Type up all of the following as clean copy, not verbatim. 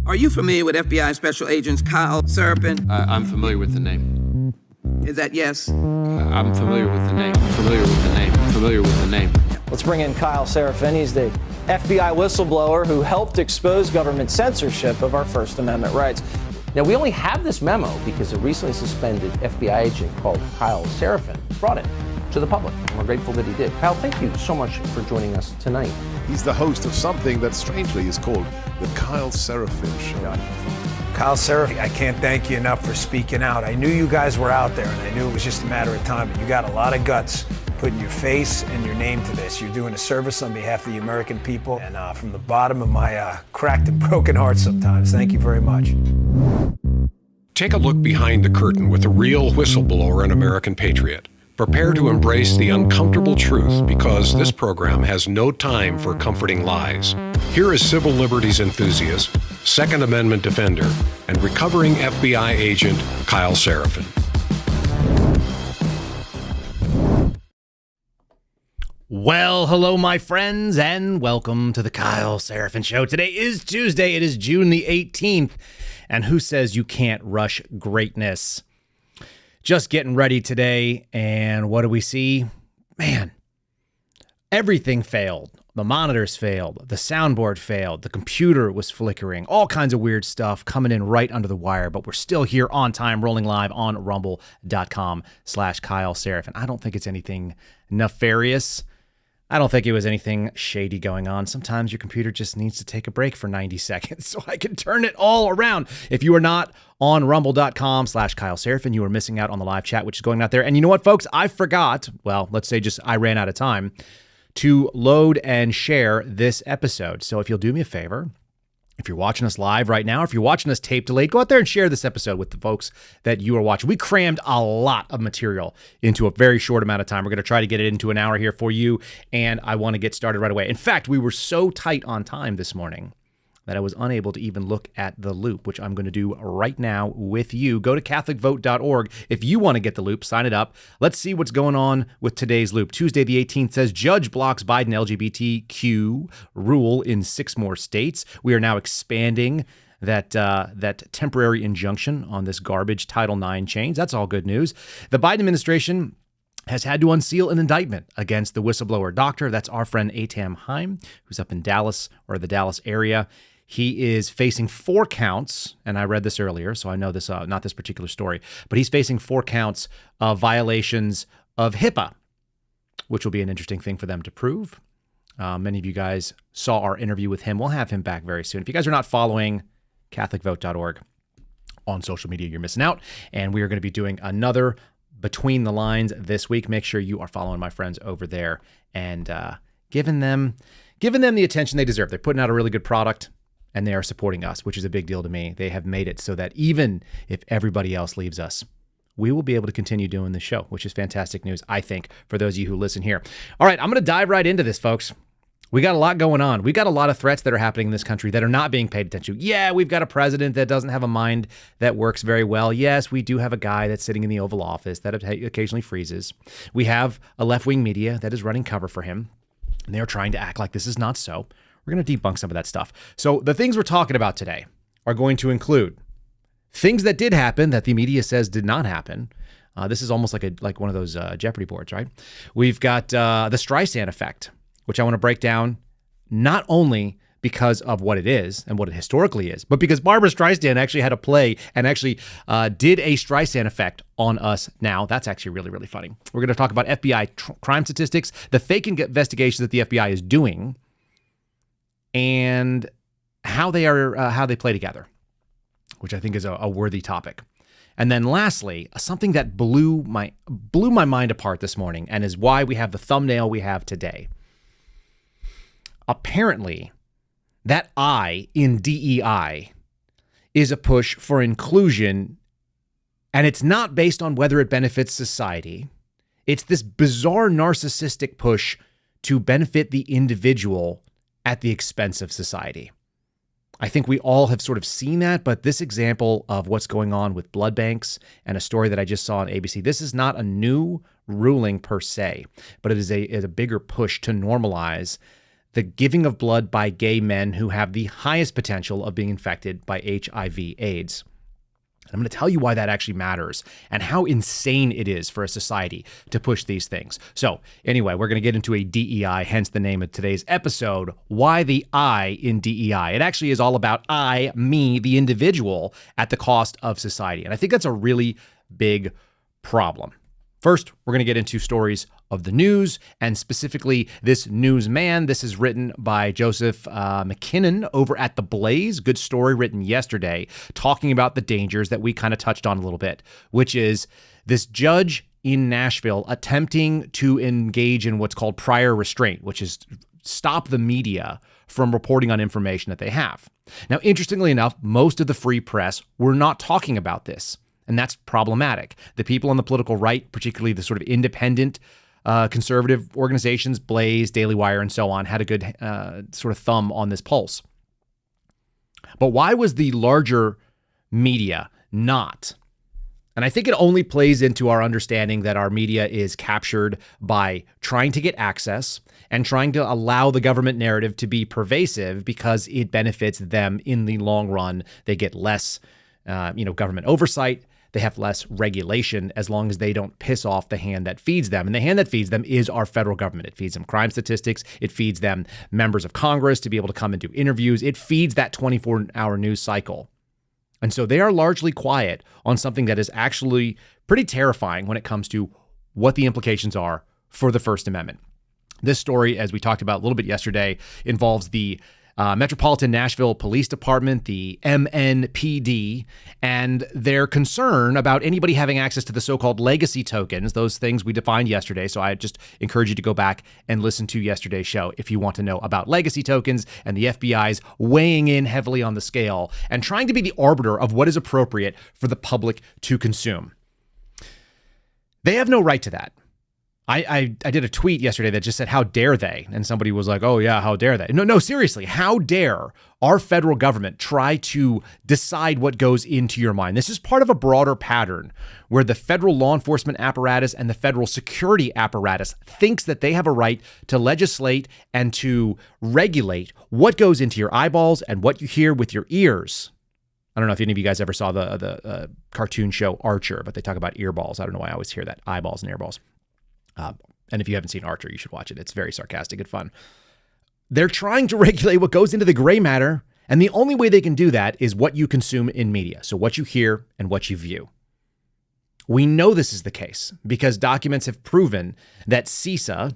Are you familiar with FBI Special Agents Kyle Seraphin? I'm familiar with the name. Is that yes? I'm familiar with the name. Familiar with the name. Familiar with the name. Let's bring in Kyle Seraphin. He's the FBI whistleblower who helped expose government censorship of our First Amendment rights. Now, we only have this memo because a recently suspended FBI agent called Kyle Seraphin brought it to the public, and we're grateful that he did. Kyle, thank you so much for joining us tonight. He's the host of something that strangely is called the Kyle Seraphin Show. Kyle Seraphin, I can't thank you enough for speaking out. I knew you guys were out there, and I knew it was just a matter of time, but you got a lot of guts putting your face and your name to this. You're doing a service on behalf of the American people, and from the bottom of my cracked and broken heart sometimes, thank you very much. Take a look behind the curtain with a real whistleblower and American patriot. Prepare to embrace the uncomfortable truth because this program has no time for comforting lies. Here is civil liberties enthusiast, Second Amendment defender, and recovering FBI agent Kyle Seraphin. Well, hello, my friends, and welcome to the Kyle Seraphin Show. Today is Tuesday. It is June the 18th. And who says you can't rush greatness? Just getting ready today, and what do we see? Man, everything failed. The monitors failed. The soundboard failed. The computer was flickering. All kinds of weird stuff coming in right under the wire, but we're still here on time, rolling live on rumble.com/Kyle Seraphin. I don't think it's anything nefarious. I don't think it was anything shady going on. Sometimes your computer just needs to take a break for 90 seconds so I can turn it all around. If you are not on rumble.com/Kyle Seraphin, you are missing out on the live chat, which is going out there. And you know what, folks? I forgot, well, let's say just I ran out of time to load and share this episode. So if you'll do me a favor, if you're watching us live right now, if you're watching us tape delayed, go out there and share this episode with the folks that you are watching. We crammed a lot of material into a very short amount of time. We're going to try to get it into an hour here for you, and I want to get started right away. In fact, we were so tight on time this morning that I was unable to even look at the loop, which I'm going to do right now with you. Go to catholicvote.org. If you want to get the loop, sign it up. Let's see what's going on with today's loop. Tuesday the 18th says, Judge blocks Biden LGBTQ rule in 6 more states. We are now expanding that temporary injunction on this garbage Title IX change. That's all good news. The Biden administration has had to unseal an indictment against the whistleblower doctor. That's our friend Atam Haim, who's up in Dallas or the Dallas area. He is facing 4 counts, and I read this earlier, so I know this, not this particular story, but he's facing 4 counts of violations of HIPAA, which will be an interesting thing for them to prove. Many of you guys saw our interview with him. We'll have him back very soon. If you guys are not following catholicvote.org on social media, you're missing out, and we are going to be doing another Between the Lines this week. Make sure you are following my friends over there and giving them the attention they deserve. They're putting out a really good product, and they are supporting us, which is a big deal to me. They have made it so that even if everybody else leaves us, we will be able to continue doing the show, which is fantastic news, I think, for those of you who listen here. All right, I'm going to dive right into this, folks. We got a lot going on. We got a lot of threats that are happening in this country that are not being paid attention to. Yeah, we've got a president that doesn't have a mind that works very well. Yes, we do have a guy that's sitting in the Oval Office that occasionally freezes. We have a left-wing media that is running cover for him, and they're trying to act like this is not so. We're going to debunk some of that stuff. So the things we're talking about today are going to include things that did happen that the media says did not happen. This is almost like one of those Jeopardy boards, right? We've got the Streisand Effect, which I want to break down not only because of what it is and what it historically is, but because Barbara Streisand actually had a play and actually did a Streisand Effect on us now. That's actually really, really funny. We're going to talk about FBI crime statistics, the fake investigations that the FBI is doing, and how they play together, which I think is a worthy topic. And then lastly, something that blew my mind apart this morning and is why we have the thumbnail we have today. Apparently, that I in DEI is a push for inclusion, and it's not based on whether it benefits society. It's this bizarre narcissistic push to benefit the individual at the expense of society. I think we all have sort of seen that, but this example of what's going on with blood banks and a story that I just saw on ABC, this is not a new ruling per se, but it is a bigger push to normalize the giving of blood by gay men who have the highest potential of being infected by HIV/AIDS. I'm going to tell you why that actually matters and how insane it is for a society to push these things. So anyway, we're going to get into a DEI, hence the name of today's episode, Why the I in DEI. It actually is all about I, me, the individual, at the cost of society. And I think that's a really big problem. First, we're going to get into stories of the news, and specifically this newsman. This is written by Joseph McKinnon over at The Blaze. Good story written yesterday, talking about the dangers that we kind of touched on a little bit, which is this judge in Nashville attempting to engage in what's called prior restraint, which is stop the media from reporting on information that they have. Now, interestingly enough, most of the free press were not talking about this. And that's problematic. The people on the political right, particularly the sort of independent conservative organizations, Blaze, Daily Wire, and so on, had a good sort of thumb on this pulse. But why was the larger media not? And I think it only plays into our understanding that our media is captured by trying to get access and trying to allow the government narrative to be pervasive because it benefits them in the long run. They get less government oversight. They have less regulation as long as they don't piss off the hand that feeds them. And the hand that feeds them is our federal government. It feeds them crime statistics. It feeds them members of Congress to be able to come and do interviews. It feeds that 24-hour news cycle. And so they are largely quiet on something that is actually pretty terrifying when it comes to what the implications are for the First Amendment. This story, as we talked about a little bit yesterday, involves the Metropolitan Nashville Police Department, the MNPD, and their concern about anybody having access to the so-called legacy tokens, those things we defined yesterday. So I just encourage you to go back and listen to yesterday's show if you want to know about legacy tokens and the FBI's weighing in heavily on the scale and trying to be the arbiter of what is appropriate for the public to consume. They have no right to that. I did a tweet yesterday that just said, how dare they? And somebody was like, oh yeah, how dare they? No, seriously, how dare our federal government try to decide what goes into your mind? This is part of a broader pattern where the federal law enforcement apparatus and the federal security apparatus thinks that they have a right to legislate and to regulate what goes into your eyeballs and what you hear with your ears. I don't know if any of you guys ever saw the cartoon show Archer, but they talk about earballs. I don't know why I always hear that, eyeballs and earballs. And if you haven't seen Archer, you should watch it. It's very sarcastic and fun. They're trying to regulate what goes into the gray matter, and the only way they can do that is what you consume in media. So what you hear and what you view. We know this is the case because documents have proven that CISA,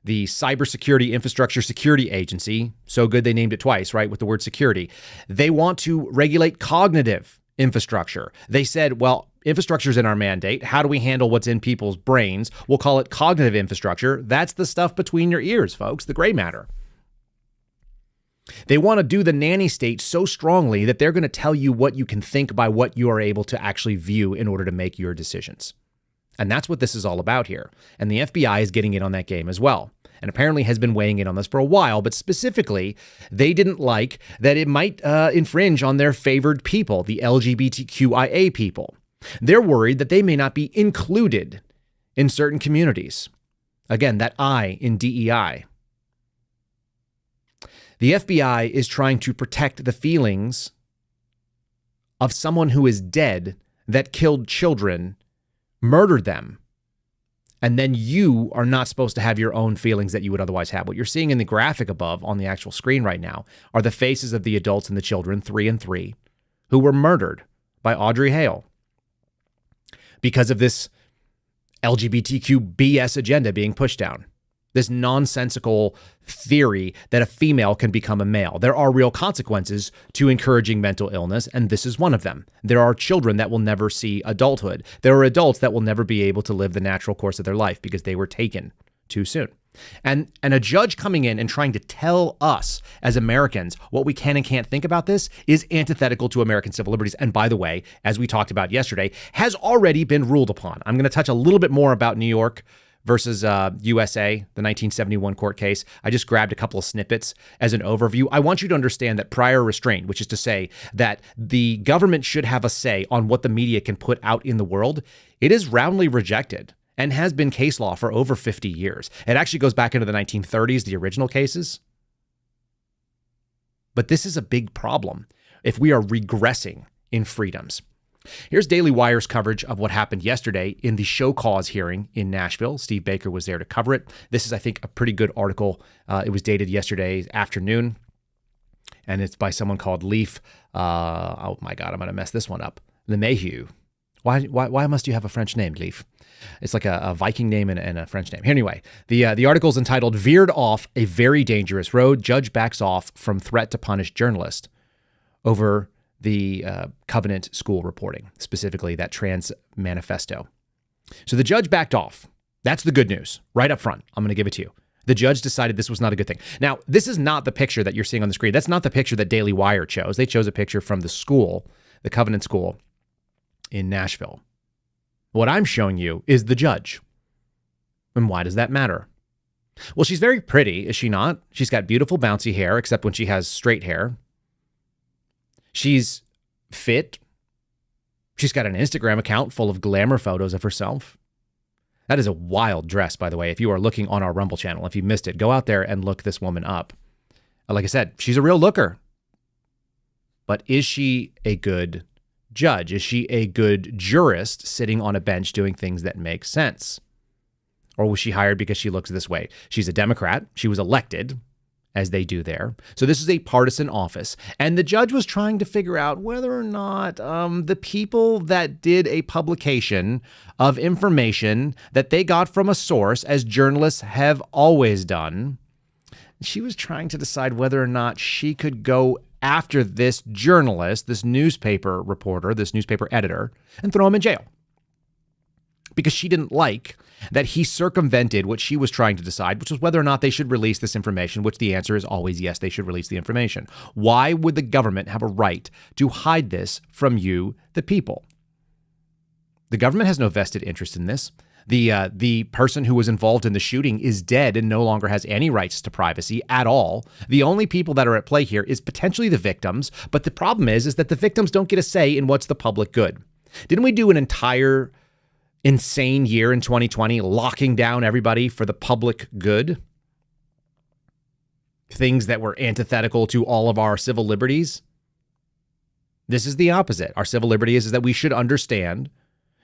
the Cybersecurity Infrastructure Security Agency, so good they named it twice, right, with the word security, they want to regulate cognitive infrastructure. They said, well, infrastructure is in our mandate. How do we handle what's in people's brains? We'll call it cognitive infrastructure. That's the stuff between your ears, folks, the gray matter. They want to do the nanny state so strongly that they're going to tell you what you can think by what you are able to actually view in order to make your decisions. And that's what this is all about here. And the FBI is getting in on that game as well. And apparently has been weighing in on this for a while, but specifically, they didn't like that it might infringe on their favored people, the LGBTQIA people. They're worried that they may not be included in certain communities. Again, that I in DEI. The FBI is trying to protect the feelings of someone who is dead that killed children, murdered them, and then you are not supposed to have your own feelings that you would otherwise have. What you're seeing in the graphic above on the actual screen right now are the faces of the adults and the children, 3 and 3, who were murdered by Audrey Hale because of this LGBTQ BS agenda being pushed down. This nonsensical theory that a female can become a male. There are real consequences to encouraging mental illness, and this is one of them. There are children that will never see adulthood. There are adults that will never be able to live the natural course of their life because they were taken too soon. And a judge coming in and trying to tell us as Americans what we can and can't think about this is antithetical to American civil liberties. And by the way, as we talked about yesterday, has already been ruled upon. I'm going to touch a little bit more about New York versus USA, the 1971 court case. I just grabbed a couple of snippets as an overview. I want you to understand that prior restraint, which is to say that the government should have a say on what the media can put out in the world, it is roundly rejected and has been case law for over 50 years. It actually goes back into the 1930s, the original cases. But this is a big problem if we are regressing in freedoms. Here's Daily Wire's coverage of what happened yesterday in the show cause hearing in Nashville. Steve Baker was there to cover it. This is, I think, a pretty good article. It was dated yesterday afternoon, and it's by someone called Leaf. Oh my God, I'm going to mess this one up. LeMahieu. Why must you have a French name, Leaf? It's like a Viking name and a French name. Anyway, the article is entitled "Veered Off a Very Dangerous Road. Judge Backs Off from Threat to Punish Journalist over the Covenant School reporting, specifically that trans manifesto." So the judge backed off. That's the good news right up front. I'm going to give it to you. The judge decided this was not a good thing. Now, this is not the picture that you're seeing on the screen. That's not the picture that Daily Wire chose. They chose a picture from the school, the Covenant School in Nashville. What I'm showing you is the judge. And why does that matter? Well, she's very pretty, is she not? She's got beautiful bouncy hair, except when she has straight hair. She's fit. She's got an Instagram account full of glamour photos of herself. That is a wild dress, by the way. If you are looking on our Rumble channel, if you missed it, go out there and look this woman up. Like I said, she's a real looker. But is she a good judge? Is she a good jurist sitting on a bench doing things that make sense? Or was she hired because she looks this way? She's a Democrat. She was elected, as they do there. So this is a partisan office. And the judge was trying to figure out whether or not the people that did a publication of information that they got from a source, as journalists have always done, she was trying to decide whether or not she could go after this journalist, this newspaper reporter, this newspaper editor, and throw him in jail. Because she didn't like that he circumvented what she was trying to decide, which was whether or not they should release this information, which the answer is always yes, they should release the information. Why would the government have a right to hide this from you, the people? The government has no vested interest in this. The person who was involved in the shooting is dead and no longer has any rights to privacy at all. The only people that are at play here is potentially the victims, but the problem is that the victims don't get a say in what's the public good. Didn't we do an entire insane year in 2020, locking down everybody for the public good? Things that were antithetical to all of our civil liberties. This is the opposite. Our civil liberty is that we should understand.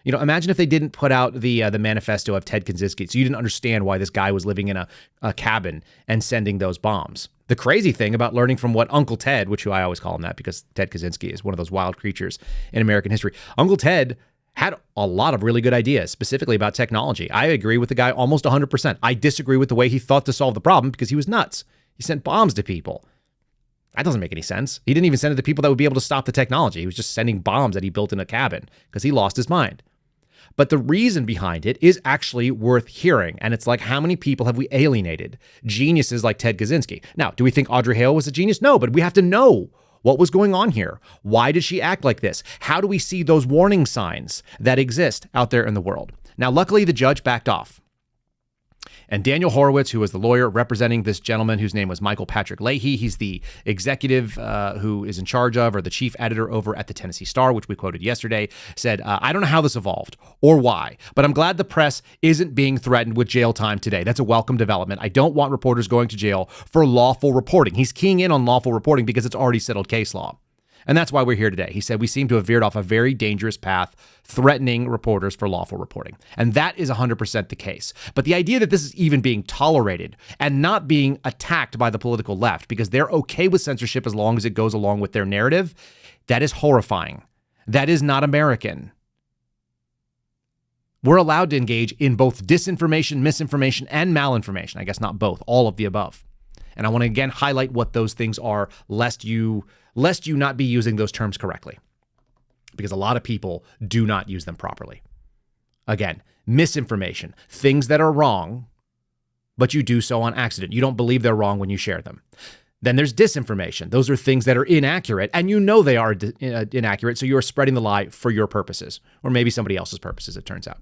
You know, imagine if they didn't put out the manifesto of Ted Kaczynski, so you didn't understand why this guy was living in a cabin and sending those bombs. The crazy thing about learning from what Uncle Ted, which I always call him that because Ted Kaczynski is one of those wild creatures in American history. Uncle Ted had a lot of really good ideas, specifically about technology. I agree with the guy almost 100%. I disagree with the way he thought to solve the problem because he was nuts. He sent bombs to people. That doesn't make any sense. He didn't even send it to people that would be able to stop the technology. He was just sending bombs that he built in a cabin because he lost his mind. But the reason behind it is actually worth hearing. And it's like, how many people have we alienated? Geniuses like Ted Kaczynski. Now, do we think Audrey Hale was a genius? No, but we have to know what was going on here. Why did she act like this? How do we see those warning signs that exist out there in the world? Now, luckily, the judge backed off. And Daniel Horowitz, who was the lawyer representing this gentleman whose name was Michael Patrick Leahy, he's the executive who is in charge of, or the chief editor over at the Tennessee Star, which we quoted yesterday, said, I don't know how this evolved or why, but I'm glad the press isn't being threatened with jail time today. That's a welcome development. I don't want reporters going to jail for lawful reporting. He's keying in on lawful reporting because it's already settled case law. And that's why we're here today. He said, we seem to have veered off a very dangerous path, threatening reporters for lawful reporting. And that is 100% the case. But the idea that this is even being tolerated and not being attacked by the political left because they're okay with censorship as long as it goes along with their narrative, that is horrifying. That is not American. We're allowed to engage in both disinformation, misinformation, and malinformation. I guess not both, all of the above. And I want to again highlight what those things are, lest you not be using those terms correctly, because a lot of people do not use them properly. Again, misinformation, things that are wrong, but you do so on accident. You don't believe they're wrong when you share them. Then there's disinformation. Those are things that are inaccurate, and you know they are inaccurate, so you are spreading the lie for your purposes, or maybe somebody else's purposes, it turns out.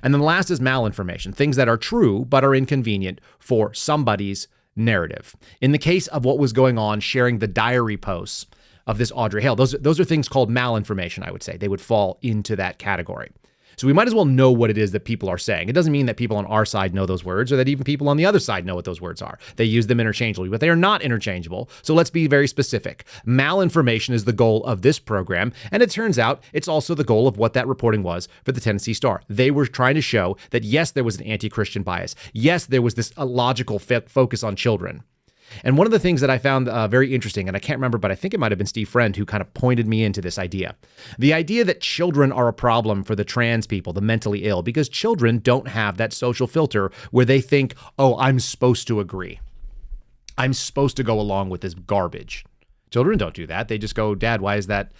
And then the last is malinformation, things that are true but are inconvenient for somebody's narrative. In the case of what was going on, sharing the diary posts of this Audrey Hale, those are things called malinformation, I would say. They would fall into that category. So we might as well know what it is that people are saying. It doesn't mean that people on our side know those words or that even people on the other side know what those words are. They use them interchangeably, but they are not interchangeable. So let's be very specific. Malinformation is the goal of this program, and it turns out it's also the goal of what that reporting was for the Tennessee Star. They were trying to show that, yes, there was an anti-Christian bias. Yes, there was this illogical focus on children. And one of the things that I found very interesting, and I can't remember, but I think it might have been Steve Friend who kind of pointed me into this idea. The idea that children are a problem for the trans people, the mentally ill, because children don't have that social filter where they think, oh, I'm supposed to agree. I'm supposed to go along with this garbage. Children don't do that. They just go, Dad, why is that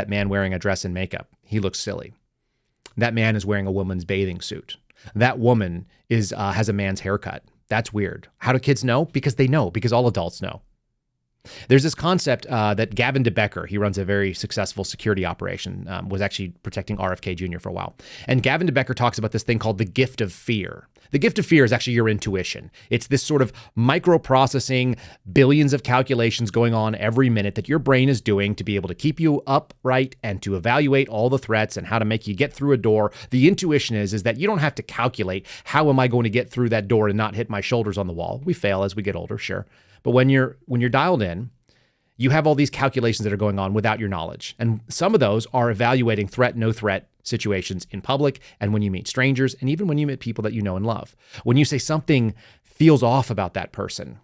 man wearing a dress and makeup? He looks silly. That man is wearing a woman's bathing suit. That woman has a man's haircut. That's weird. How do kids know? Because they know, because all adults know. There's this concept that Gavin DeBecker, he runs a very successful security operation, was actually protecting RFK Jr. for a while. And Gavin DeBecker talks about this thing called the gift of fear. The gift of fear is actually your intuition. It's this sort of microprocessing, billions of calculations going on every minute that your brain is doing to be able to keep you upright and to evaluate all the threats and how to make you get through a door. The intuition is that you don't have to calculate, how am I going to get through that door and not hit my shoulders on the wall? We fail as we get older, sure. But when you're dialed in, you have all these calculations that are going on without your knowledge. And some of those are evaluating threat, no threat situations in public, and when you meet strangers, and even when you meet people that you know and love. When you say something feels off about that person,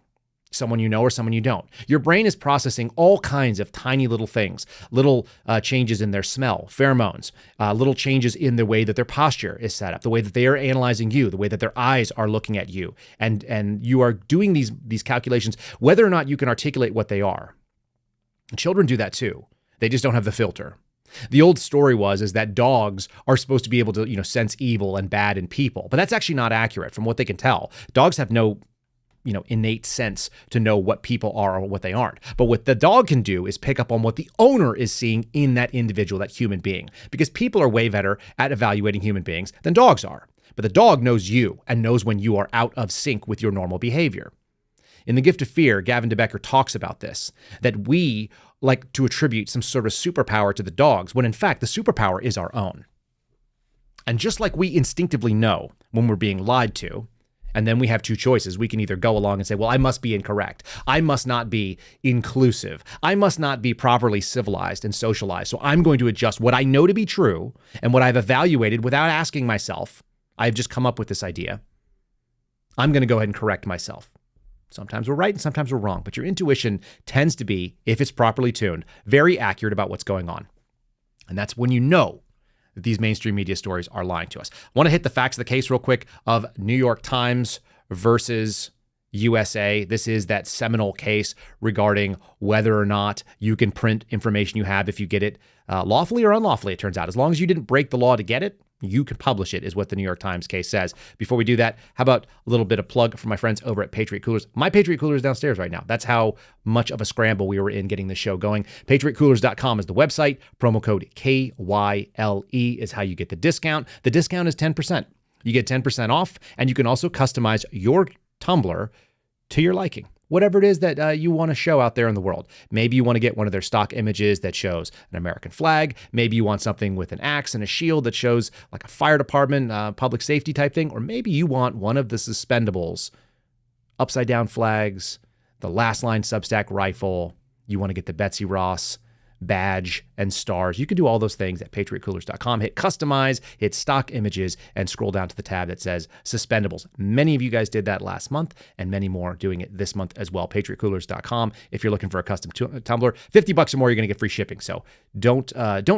someone you know or someone you don't, your brain is processing all kinds of tiny little things, little changes in their smell, pheromones, little changes in the way that their posture is set up, the way that they are analyzing you, the way that their eyes are looking at you. And you are doing these calculations, whether or not you can articulate what they are. Children do that too. They just don't have the filter. The old story is that dogs are supposed to be able to, sense evil and bad in people, but that's actually not accurate from what they can tell. Dogs have no, innate sense to know what people are or what they aren't. But what the dog can do is pick up on what the owner is seeing in that individual, that human being, because people are way better at evaluating human beings than dogs are. But the dog knows you and knows when you are out of sync with your normal behavior. In The Gift of Fear, Gavin DeBecker talks about this, that we like to attribute some sort of superpower to the dogs, when in fact the superpower is our own. And just like we instinctively know when we're being lied to, and then we have two choices. We can either go along and say, well, I must be incorrect. I must not be inclusive. I must not be properly civilized and socialized. So I'm going to adjust what I know to be true and what I've evaluated without asking myself. I've just come up with this idea. I'm going to go ahead and correct myself. Sometimes we're right and sometimes we're wrong, but your intuition tends to be, if it's properly tuned, very accurate about what's going on. And that's when you know that these mainstream media stories are lying to us. I want to hit the facts of the case real quick of New York Times versus USA. This is that seminal case regarding whether or not you can print information you have if you get it lawfully or unlawfully, it turns out. As long as you didn't break the law to get it, you can publish it, is what the New York Times case says. Before we do that, how about a little bit of plug for my friends over at Patriot Coolers? My Patriot Cooler is downstairs right now. That's how much of a scramble we were in getting the show going. PatriotCoolers.com is the website. Promo code KYLE is how you get the discount. The discount is 10%. You get 10% off, and you can also customize your tumbler to your liking. Whatever it is that you want to show out there in the world. Maybe you want to get one of their stock images that shows an American flag. Maybe you want something with an axe and a shield that shows like a fire department, public safety type thing. Or maybe you want one of the suspendables, upside down flags, the last line Substack rifle. You want to get the Betsy Ross badge and stars. You can do all those things at patriotcoolers.com. Hit customize, hit stock images, and scroll down to the tab that says suspendables. Many of you guys did that last month, and many more doing it this month as well. Patriotcoolers.com. If you're looking for a custom tumbler, $50 or more, you're going to get free shipping. So don't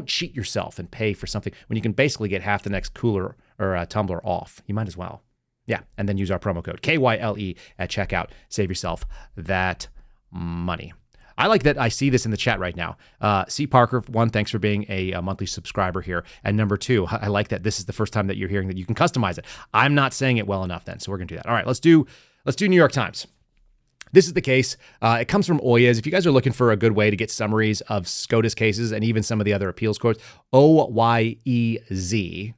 cheat yourself and pay for something when you can basically get half the next cooler or tumbler off. You might as well. Yeah, and then use our promo code KYLE at checkout. Save yourself that money. I like that I see this in the chat right now. C. Parker, one, thanks for being a monthly subscriber here. And number two, I like that this is the first time that you're hearing that you can customize it. I'm not saying it well enough then, so we're going to do that. All right, let's do New York Times. This is the case. It comes from Oyez. If you guys are looking for a good way to get summaries of SCOTUS cases and even some of the other appeals courts, Oyez.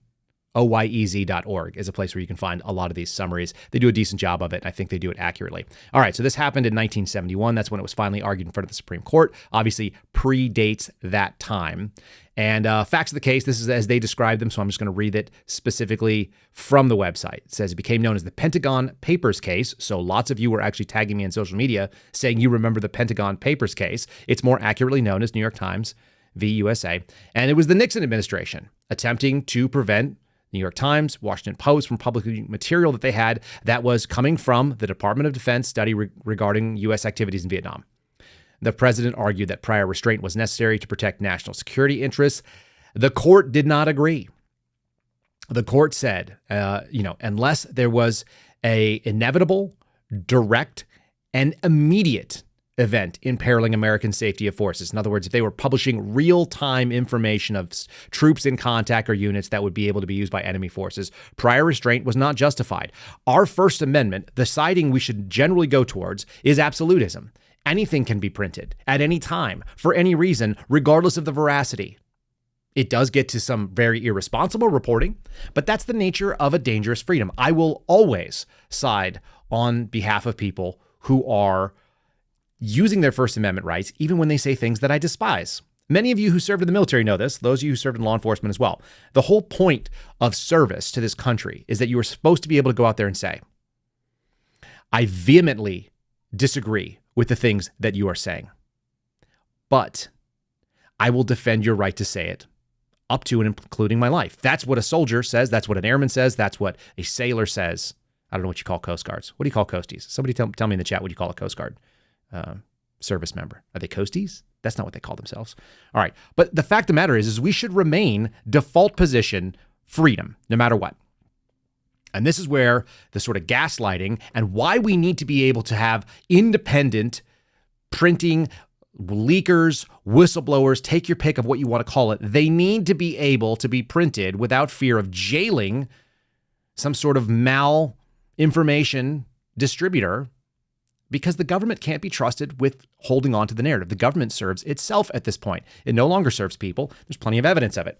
oyez.org is a place where you can find a lot of these summaries. They do a decent job of it. I think they do it accurately. All right, so this happened in 1971. That's when it was finally argued in front of the Supreme Court. Obviously, predates that time. And facts of the case, this is as they describe them, so I'm just going to read it specifically from the website. It says it became known as the Pentagon Papers case. So lots of you were actually tagging me on social media saying you remember the Pentagon Papers case. It's more accurately known as New York Times v. USA. And it was the Nixon administration attempting to prevent New York Times, Washington Post from publishing material that they had that was coming from the Department of Defense study regarding U.S. activities in Vietnam. The president argued that prior restraint was necessary to protect national security interests. The court did not agree. The court said, unless there was a inevitable, direct, and immediate event imperiling American safety of forces. In other words, if they were publishing real-time information of troops in contact or units that would be able to be used by enemy forces, prior restraint was not justified. Our First Amendment, the siding we should generally go towards, is absolutism. Anything can be printed at any time, for any reason, regardless of the veracity. It does get to some very irresponsible reporting, but that's the nature of a dangerous freedom. I will always side on behalf of people who are using their First Amendment rights, even when they say things that I despise. Many of you who served in the military know this, those of you who served in law enforcement as well. The whole point of service to this country is that you are supposed to be able to go out there and say, I vehemently disagree with the things that you are saying, but I will defend your right to say it up to and including my life. That's what a soldier says. That's what an airman says. That's what a sailor says. I don't know what you call Coast Guards. What do you call Coasties? Somebody tell me in the chat what you call a Coast Guard service member. Are they Coasties? That's not what they call themselves. All right. But the fact of the matter is we should remain default position freedom, no matter what. And this is where the sort of gaslighting and why we need to be able to have independent printing, leakers, whistleblowers, take your pick of what you want to call it. They need to be able to be printed without fear of jailing some sort of malinformation distributor, because the government can't be trusted with holding on to the narrative. The government serves itself at this point. It no longer serves people. There's plenty of evidence of it.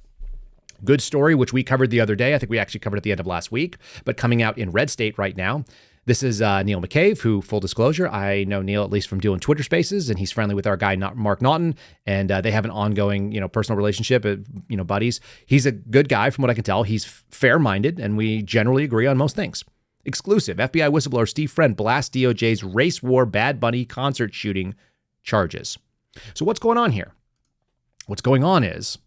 Good story, which we covered the other day. I think we actually covered at the end of last week, but coming out in Red State right now. This is Neil McCabe, who, full disclosure, I know Neil at least from doing Twitter Spaces, and he's friendly with our guy Mark Naughton, and they have an ongoing, personal relationship, buddies. He's a good guy from what I can tell. He's fair-minded, and we generally agree on most things. Exclusive, FBI whistleblower Steve Friend blasts DOJ's race war Bad Bunny concert shooting charges. So what's going on here? What's going on is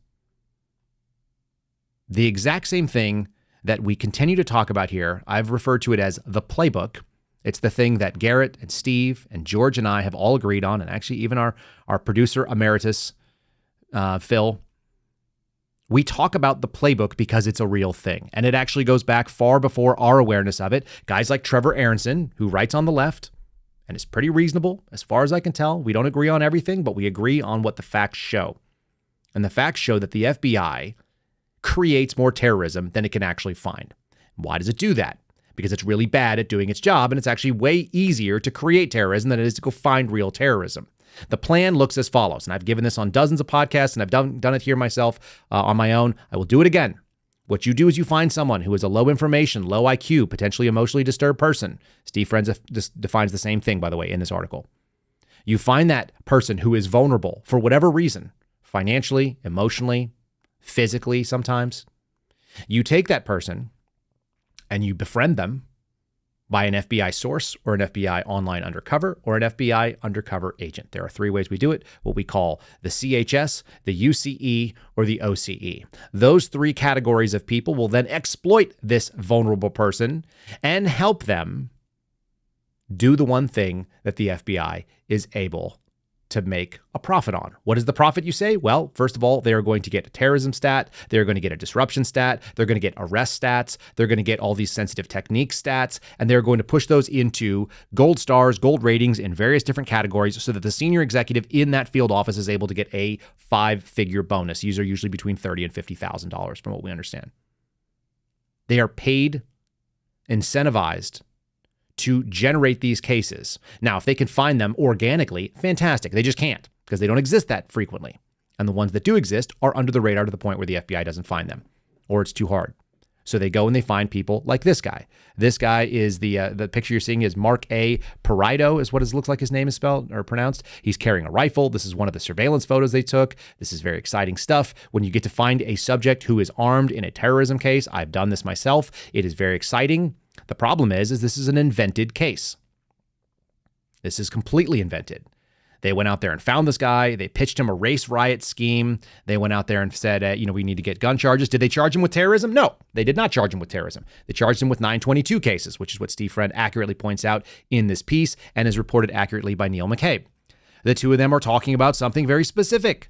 the exact same thing that we continue to talk about here. I've referred to it as the playbook. It's the thing that Garrett and Steve and George and I have all agreed on, and actually even our producer emeritus, Phil. We talk about the playbook because it's a real thing, and it actually goes back far before our awareness of it. Guys like Trevor Aronson, who writes on the left and is pretty reasonable as far as I can tell. We don't agree on everything, but we agree on what the facts show. And the facts show that the FBI creates more terrorism than it can actually find. Why does it do that? Because it's really bad at doing its job, and it's actually way easier to create terrorism than it is to go find real terrorism. The plan looks as follows, and I've given this on dozens of podcasts, and I've done it here myself on my own. I will do it again. What you do is you find someone who is a low information, low IQ, potentially emotionally disturbed person. Steve Friends defines the same thing, by the way, in this article. You find that person who is vulnerable for whatever reason, financially, emotionally, physically sometimes. You take that person and you befriend them by an FBI source or an FBI online undercover or an FBI undercover agent. There are three ways we do it, what we call the CHS, the UCE, or the OCE. Those three categories of people will then exploit this vulnerable person and help them do the one thing that the FBI is able to make a profit on. What is the profit, you say? Well, first of all, they are going to get a terrorism stat. They're going to get a disruption stat. They're going to get arrest stats. They're going to get all these sensitive technique stats, and they're going to push those into gold stars, gold ratings in various different categories so that the senior executive in that field office is able to get a 5-figure bonus. These are usually between $30,000 and $50,000 from what we understand. They are paid, incentivized to generate these cases. Now, if they can find them organically, fantastic. They just can't because they don't exist that frequently. And the ones that do exist are under the radar to the point where the FBI doesn't find them or it's too hard. So they go and they find people like this guy. This guy is the picture you're seeing is Mark A. Perito is what it looks like his name is spelled or pronounced. He's carrying a rifle. This is one of the surveillance photos they took. This is very exciting stuff. When you get to find a subject who is armed in a terrorism case, I've done this myself. It is very exciting. The problem is this is an invented case. This is completely invented. They went out there and found this guy. They pitched him a race riot scheme. They went out there and said, we need to get gun charges. Did they charge him with terrorism? No, they did not charge him with terrorism. They charged him with 922 cases, which is what Steve Friend accurately points out in this piece and is reported accurately by Neil McCabe. The two of them are talking about something very specific.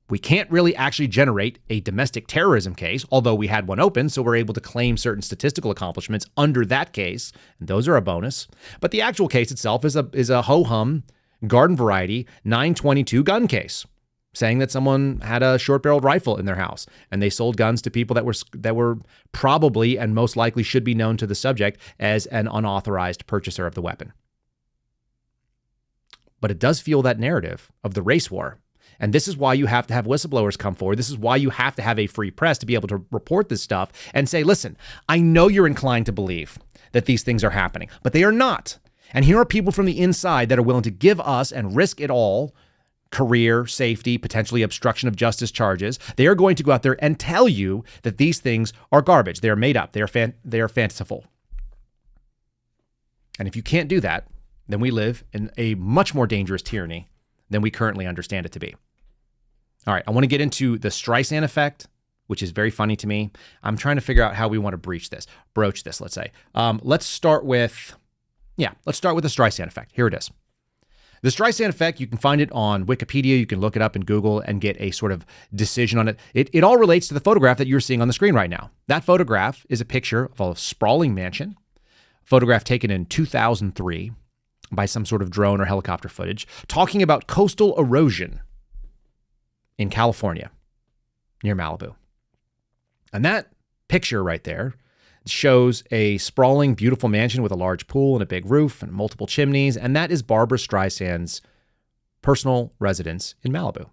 We can't really actually generate a domestic terrorism case, although we had one open, so we're able to claim certain statistical accomplishments under that case, and those are a bonus. But the actual case itself is a ho-hum, garden variety 922 gun case, saying that someone had a short-barreled rifle in their house and they sold guns to people that were probably and most likely should be known to the subject as an unauthorized purchaser of the weapon. But it does fuel that narrative of the race war. And this is why you have to have whistleblowers come forward. This is why you have to have a free press to be able to report this stuff and say, listen, I know you're inclined to believe that these things are happening, but they are not. And here are people from the inside that are willing to give us and risk it all, career, safety, potentially obstruction of justice charges. They are going to go out there and tell you that these things are garbage. They are made up. They are fanciful. And if you can't do that, then we live in a much more dangerous tyranny than we currently understand it to be. All right, I want to get into the Streisand Effect, which is very funny to me. I'm trying to figure out how we want to broach this, let's say. Let's start with the Streisand Effect. Here it is. The Streisand Effect, you can find it on Wikipedia. You can look it up in Google and get a sort of decision on it. It all relates to the photograph that you're seeing on the screen right now. That photograph is a picture of a sprawling mansion, photograph taken in 2003 by some sort of drone or helicopter footage, talking about coastal erosion in California, near Malibu. And that picture right there shows a sprawling, beautiful mansion with a large pool and a big roof and multiple chimneys, and that is Barbra Streisand's personal residence in Malibu.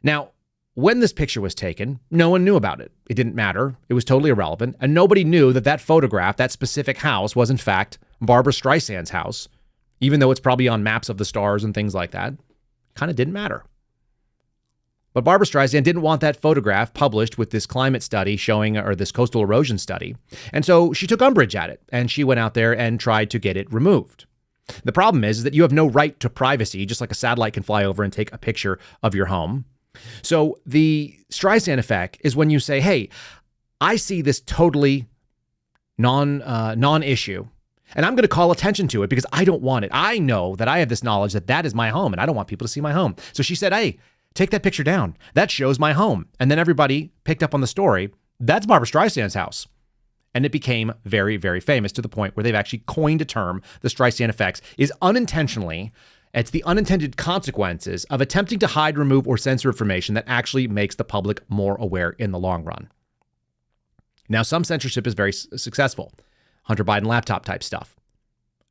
Now, when this picture was taken, no one knew about it. It didn't matter. It was totally irrelevant, and nobody knew that that photograph, that specific house, was in fact Barbra Streisand's house, even though it's probably on maps of the stars and things like that. Kind of didn't matter. But Barbra Streisand didn't want that photograph published with this climate study showing, or this coastal erosion study. And so she took umbrage at it, and she went out there and tried to get it removed. The problem is that you have no right to privacy, just like a satellite can fly over and take a picture of your home. So the Streisand Effect is when you say, hey, I see this totally non-issue, and I'm going to call attention to it because I don't want it. I know that I have this knowledge that that is my home, and I don't want people to see my home. So she said, hey, take that picture down. That shows my home. And then everybody picked up on the story. That's Barbra Streisand's house. And it became very, very famous to the point where they've actually coined a term, the Streisand Effects, is unintentionally, it's the unintended consequences of attempting to hide, remove, or censor information that actually makes the public more aware in the long run. Now, some censorship is very successful. Hunter Biden laptop type stuff.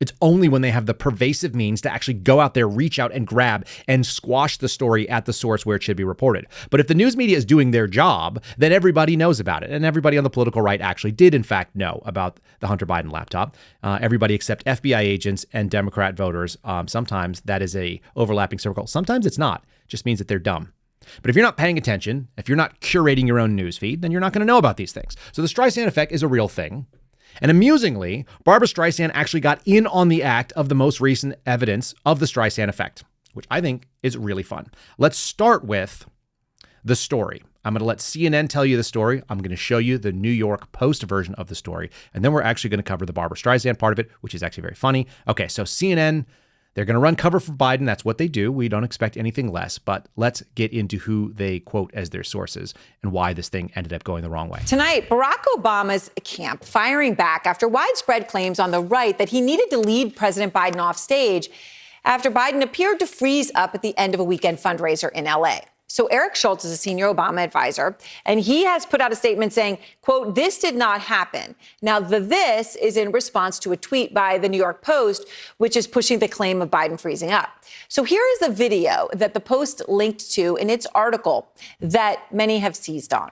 It's only when they have the pervasive means to actually go out there, reach out and grab and squash the story at the source where it should be reported. But if the news media is doing their job, then everybody knows about it. And everybody on the political right actually did, in fact, know about the Hunter Biden laptop. Everybody except FBI agents and Democrat voters. Sometimes that is a overlapping circle. Sometimes it's not. It just means that they're dumb. But if you're not paying attention, if you're not curating your own news feed, then you're not going to know about these things. So the Streisand Effect is a real thing. And amusingly, Barbra Streisand actually got in on the act of the most recent evidence of the Streisand Effect, which I think is really fun. Let's start with the story. I'm going to let CNN tell you the story. I'm going to show you the New York Post version of the story. And then we're actually going to cover the Barbra Streisand part of it, which is actually very funny. Okay, so CNN, they're going to run cover for Biden. That's what they do. We don't expect anything less. But let's get into who they quote as their sources and why this thing ended up going the wrong way. Tonight, Barack Obama's camp firing back after widespread claims on the right that he needed to lead President Biden off stage after Biden appeared to freeze up at the end of a weekend fundraiser in L.A. So Eric Schultz is a senior Obama advisor, and he has put out a statement saying, quote, this did not happen. Now, this is in response to a tweet by the New York Post, which is pushing the claim of Biden freezing up. So here is the video that the Post linked to in its article that many have seized on.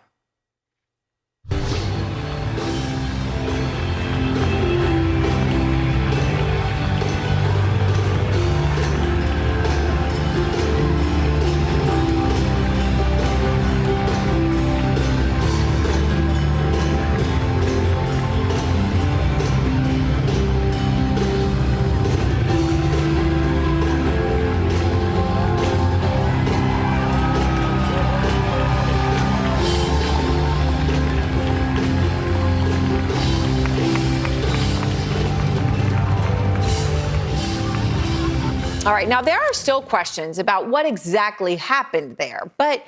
All right, now there are still questions about what exactly happened there, but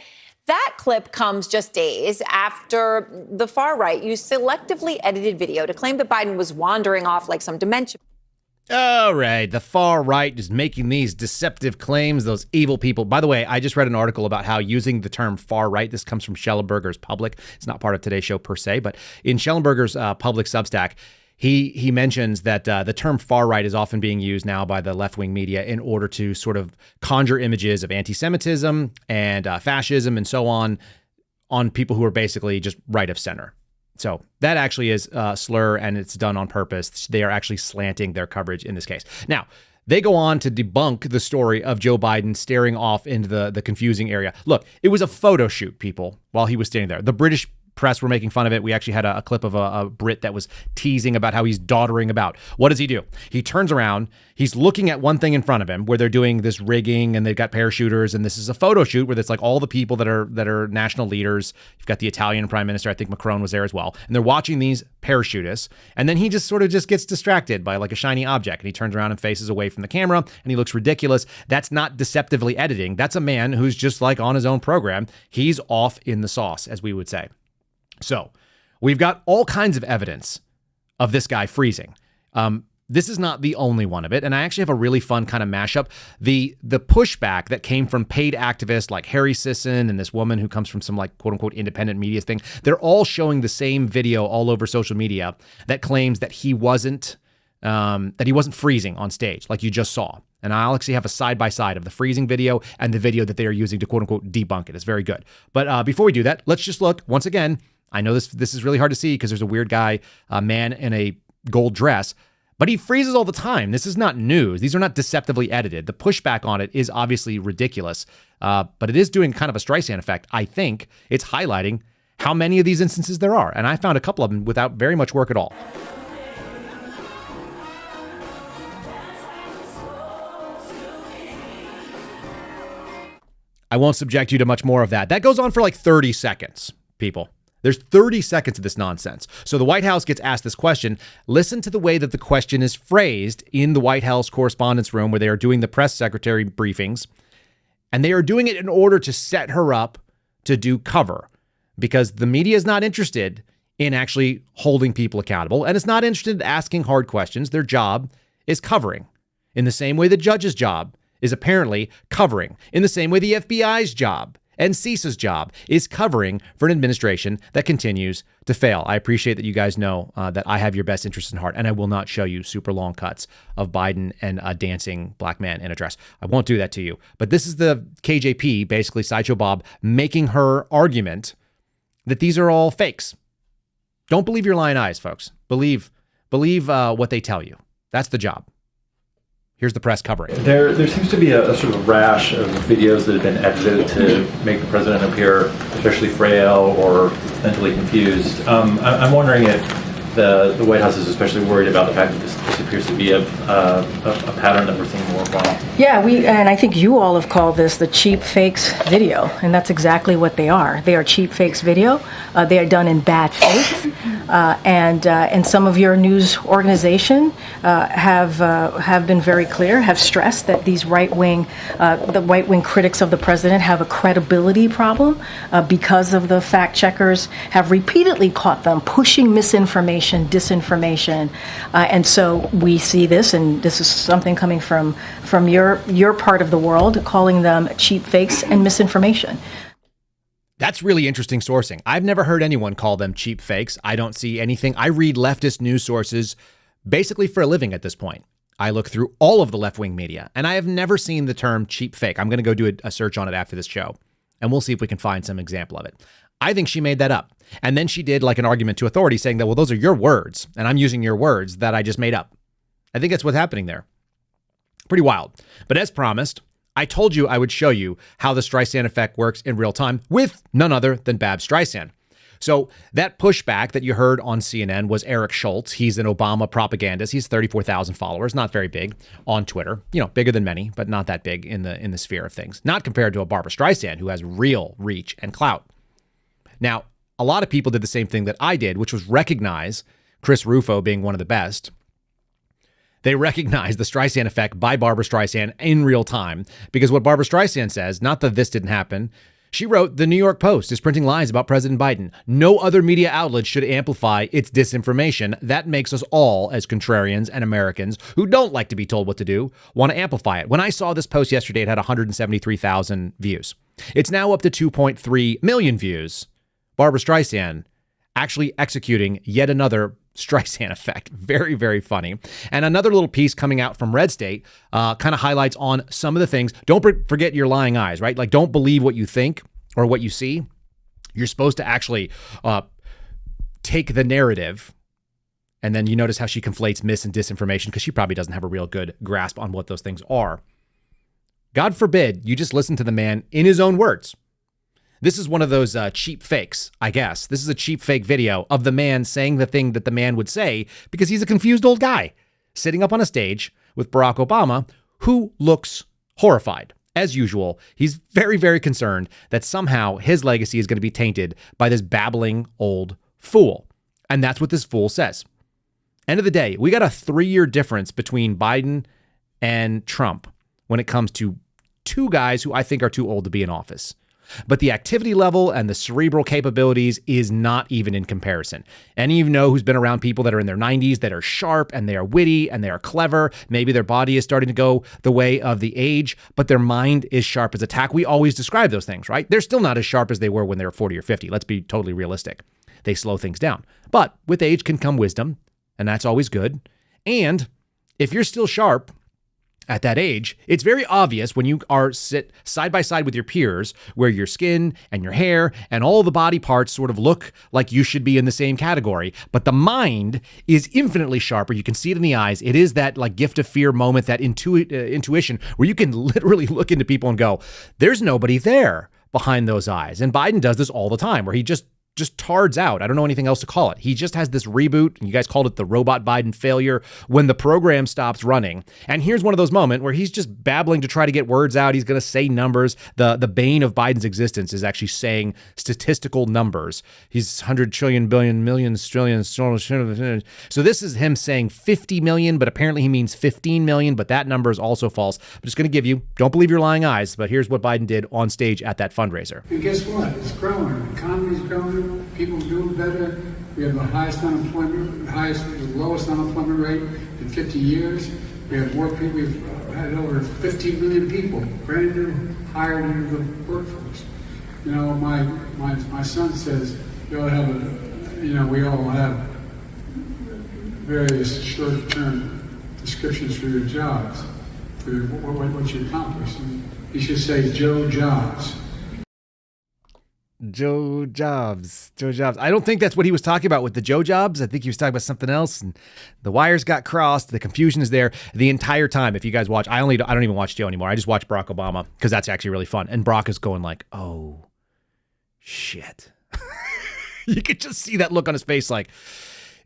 that clip comes just days after the far right used selectively edited video to claim that Biden was wandering off like some dementia. All right, the far right is making these deceptive claims, those evil people. By the way, I just read an article about how using the term far right, this comes from Schellenberger's Public. It's not part of today's show per se, but in Schellenberger's Public Substack, he mentions that the term far right is often being used now by the left-wing media in order to sort of conjure images of anti-Semitism and fascism and so on people who are basically just right of center. So that actually is a slur, and it's done on purpose. They are actually slanting their coverage in this case. Now, they go on to debunk the story of Joe Biden staring off into the confusing area. Look, it was a photo shoot, people, while he was standing there. The British press were making fun of it. We actually had a clip of a Brit that was teasing about how he's doddering about. What does he do? He turns around. He's looking at one thing in front of him where they're doing this rigging and they've got parachuters. And this is a photo shoot where it's like all the people that are national leaders. You've got the Italian prime minister. I think Macron was there as well. And they're watching these parachutists. And then he just sort of just gets distracted by like a shiny object. And he turns around and faces away from the camera and he looks ridiculous. That's not deceptively editing. That's a man who's just like on his own program. He's off in the sauce, as we would say. So we've got all kinds of evidence of this guy freezing. This is not the only one of it. And I actually have a really fun kind of mashup. The pushback that came from paid activists like Harry Sisson and this woman who comes from some like quote unquote independent media thing. They're all showing the same video all over social media that claims that he wasn't freezing on stage like you just saw. And I'll actually have a side-by-side of the freezing video and the video that they are using to quote-unquote debunk it. It's very good. But before we do that, let's just look once again. I know this is really hard to see because there's a weird guy, a man in a gold dress, but he freezes all the time. This is not news. These are not deceptively edited. The pushback on it is obviously ridiculous, but it is doing kind of a Streisand effect. I think it's highlighting how many of these instances there are. And I found a couple of them without very much work at all. I won't subject you to much more of that. That goes on for like 30 seconds, people. There's 30 seconds of this nonsense. So the White House gets asked this question. Listen to the way that the question is phrased in the White House Correspondents' Room where they are doing the press secretary briefings. And they are doing it in order to set her up to do cover because the media is not interested in actually holding people accountable and it's not interested in asking hard questions. Their job is covering in the same way the judge's job is apparently covering, in the same way the FBI's job and CISA's job is covering for an administration that continues to fail. I appreciate that you guys know that I have your best interests in heart, and I will not show you super long cuts of Biden and a dancing black man in a dress. I won't do that to you. But this is the KJP, basically Sideshow Bob, making her argument that these are all fakes. Don't believe your lying eyes, folks. Believe what they tell you. That's the job. Here's the press covering. There seems to be a sort of rash of videos that have been edited to make the president appear especially frail or mentally confused. I'm wondering if the White House is especially worried about the fact that this appears to be a pattern that we're seeing more often. Yeah, and I think you all have called this the cheap fakes video, and that's exactly what they are. They are cheap fakes video. They are done in bad faith, and some of your news organization have been very clear, have stressed that these the right wing critics of the president have a credibility problem because of the fact checkers have repeatedly caught them pushing misinformation, disinformation, and so we see this, and this is something coming from your part of the world, calling them cheap fakes and misinformation. That's really interesting sourcing. I've never heard anyone call them cheap fakes. I don't see anything. I read leftist news sources basically for a living at this point. I look through all of the left-wing media, and I have never seen the term cheap fake. I'm going to go do a search on it after this show, and we'll see if we can find some example of it. I think she made that up. And then she did like an argument to authorities saying that, well, those are your words, and I'm using your words that I just made up. I think that's what's happening there. Pretty wild. But as promised, I told you I would show you how the Streisand effect works in real time with none other than Babs Streisand. So that pushback that you heard on CNN was Eric Schultz. He's an Obama propagandist. He's 34,000 followers, not very big on Twitter. You know, bigger than many, but not that big in the sphere of things. Not compared to a Barbara Streisand, who has real reach and clout. Now, a lot of people did the same thing that I did, which was recognize Chris Rufo being one of the best. They recognize the Streisand Effect by Barbara Streisand in real time, because what Barbara Streisand says, not that this didn't happen, she wrote, "The New York Post is printing lies about President Biden. No other media outlet should amplify its disinformation. That makes us all, as contrarians and Americans who don't like to be told what to do, want to amplify it." When I saw this post yesterday, it had 173,000 views. It's now up to 2.3 million views. Barbara Streisand actually executing yet another Streisand Effect. Very, very funny. And another little piece coming out from Red State kind of highlights on some of the things. Don't forget your lying eyes, right? Like, don't believe what you think or what you see. You're supposed to actually take the narrative. And then you notice how she conflates mis and disinformation, because she probably doesn't have a real good grasp on what those things are. God forbid you just listen to the man in his own words. This is one of those cheap fakes, I guess. This is a cheap fake video of the man saying the thing that the man would say, because he's a confused old guy sitting up on a stage with Barack Obama, who looks horrified. As usual, he's very, very concerned that somehow his legacy is going to be tainted by this babbling old fool. And that's what this fool says. End of the day, we got a 3-year difference between Biden and Trump when it comes to two guys who I think are too old to be in office. But the activity level and the cerebral capabilities is not even in comparison. Any of you know who's been around people that are in their 90s that are sharp and they are witty and they are clever. Maybe their body is starting to go the way of the age, but their mind is sharp as a tack. We always describe those things, right? They're still not as sharp as they were when they were 40 or 50. Let's be totally realistic. They slow things down. But with age can come wisdom, and that's always good. And if you're still sharp at that age, it's very obvious when you are sit side by side with your peers, where your skin and your hair and all the body parts sort of look like you should be in the same category. But the mind is infinitely sharper. You can see it in the eyes. It is that like gift of fear moment, that intuition where you can literally look into people and go, there's nobody there behind those eyes. And Biden does this all the time, where he just tards out. I don't know anything else to call it. He just has this reboot, and you guys called it the robot Biden failure, when the program stops running. And here's one of those moments where he's just babbling to try to get words out. He's going to say numbers. The bane of Biden's existence is actually saying statistical numbers. He's 100 trillion, billion, millions, trillions. So this is him saying 50 million, but apparently he means 15 million, but that number is also false. I'm just going to give you, don't believe your lying eyes, but here's what Biden did on stage at that fundraiser. And guess what? It's growing. The economy's growing. People doing better. We have the lowest unemployment rate in 50 years. We have more people. We've had over 15 million people brand new hired into the workforce. You know, my son says we all have various short-term descriptions for your jobs, for what you accomplished. And he should say Joe Jobs. Joe Jobs. I don't think that's what he was talking about with the Joe Jobs. I think he was talking about something else, and the wires got crossed. The confusion is there the entire time. If you guys watch, I don't even watch Joe anymore. I just watch Barack Obama, because that's actually really fun. And Barack is going like, oh, shit. You could just see that look on his face, like,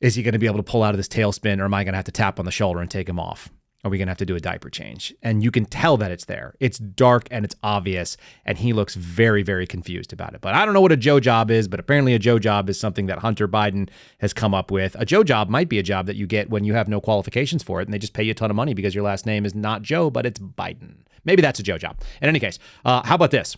is he going to be able to pull out of this tailspin, or am I going to have to tap on the shoulder and take him off? Are we going to have to do a diaper change? And you can tell that it's there. It's dark and it's obvious. And he looks very, very confused about it. But I don't know what a Joe job is, but apparently a Joe job is something that Hunter Biden has come up with. A Joe job might be a job that you get when you have no qualifications for it, and they just pay you a ton of money because your last name is not Joe, but it's Biden. Maybe that's a Joe job. In any case, how about this?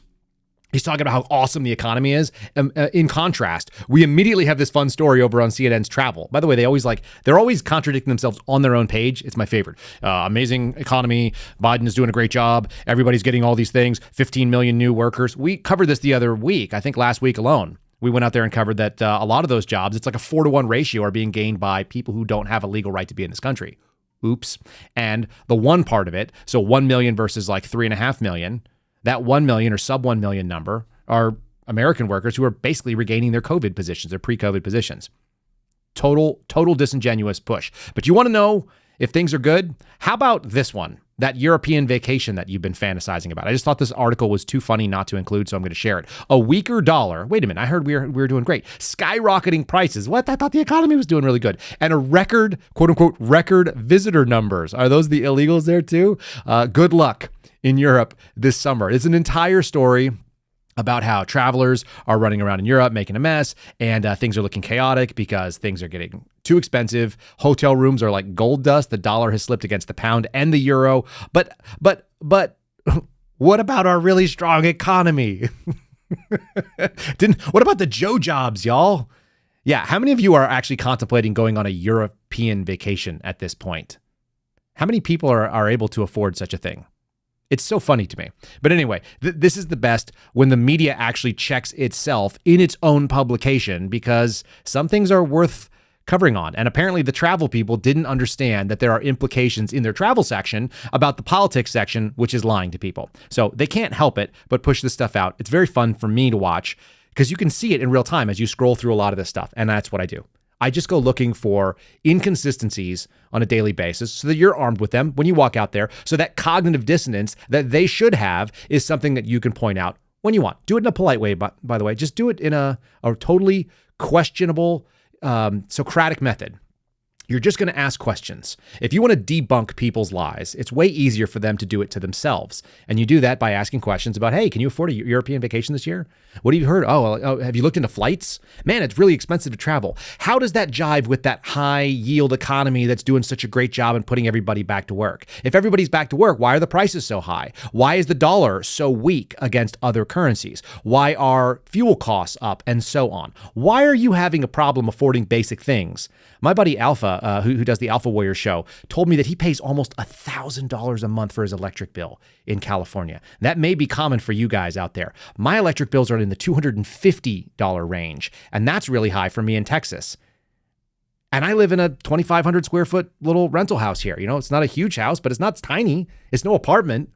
He's talking about how awesome the economy is. In contrast, we immediately have this fun story over on CNN's travel. By the way, they're always contradicting themselves on their own page. It's my favorite. Amazing economy. Biden is doing a great job. Everybody's getting all these things. 15 million new workers. We covered this the other week. I think last week alone. We went out there and covered that a lot of those jobs, it's like a 4-to-1 ratio, are being gained by people who don't have a legal right to be in this country. Oops. And the one part of it, so 1 million versus like 3.5 million, that 1 million or sub 1 million number are American workers who are basically regaining their COVID positions, their pre-COVID positions. Total disingenuous push. But you want to know if things are good? How about this one? That European vacation that you've been fantasizing about. I just thought this article was too funny not to include, so I'm going to share it. A weaker dollar. Wait a minute. I heard we were doing great. Skyrocketing prices. What? I thought the economy was doing really good. And a record, quote unquote, record visitor numbers. Are those the illegals there too? Good luck in Europe this summer. It's an entire story about how travelers are running around in Europe making a mess, and things are looking chaotic because things are getting too expensive. Hotel rooms are like gold dust. The dollar has slipped against the pound and the euro. But what about our really strong economy? What about the Joe jobs, y'all? Yeah, how many of you are actually contemplating going on a European vacation at this point? How many people are able to afford such a thing? It's so funny to me. But anyway, this is the best when the media actually checks itself in its own publication, because some things are worth covering on. And apparently the travel people didn't understand that there are implications in their travel section about the politics section, which is lying to people. So they can't help it but push this stuff out. It's very fun for me to watch because you can see it in real time as you scroll through a lot of this stuff. And that's what I do. I just go looking for inconsistencies on a daily basis so that you're armed with them when you walk out there. So that cognitive dissonance that they should have is something that you can point out when you want. Do it in a polite way, by the way. Just do it in a totally questionable, Socratic method. You're just going to ask questions. If you want to debunk people's lies, it's way easier for them to do it to themselves. And you do that by asking questions about, hey, can you afford a European vacation this year? What have you heard? Oh, have you looked into flights? Man, it's really expensive to travel. How does that jive with that high yield economy that's doing such a great job in putting everybody back to work? If everybody's back to work, why are the prices so high? Why is the dollar so weak against other currencies? Why are fuel costs up, and so on? Why are you having a problem affording basic things? My buddy Alpha, who does the Alpha Warrior show, told me that he pays almost $1,000 a month for his electric bill in California. That may be common for you guys out there. My electric bills are in the $250 range, and that's really high for me in Texas. And I live in a 2,500 square foot little rental house here. You know, it's not a huge house, but it's not tiny. It's no apartment.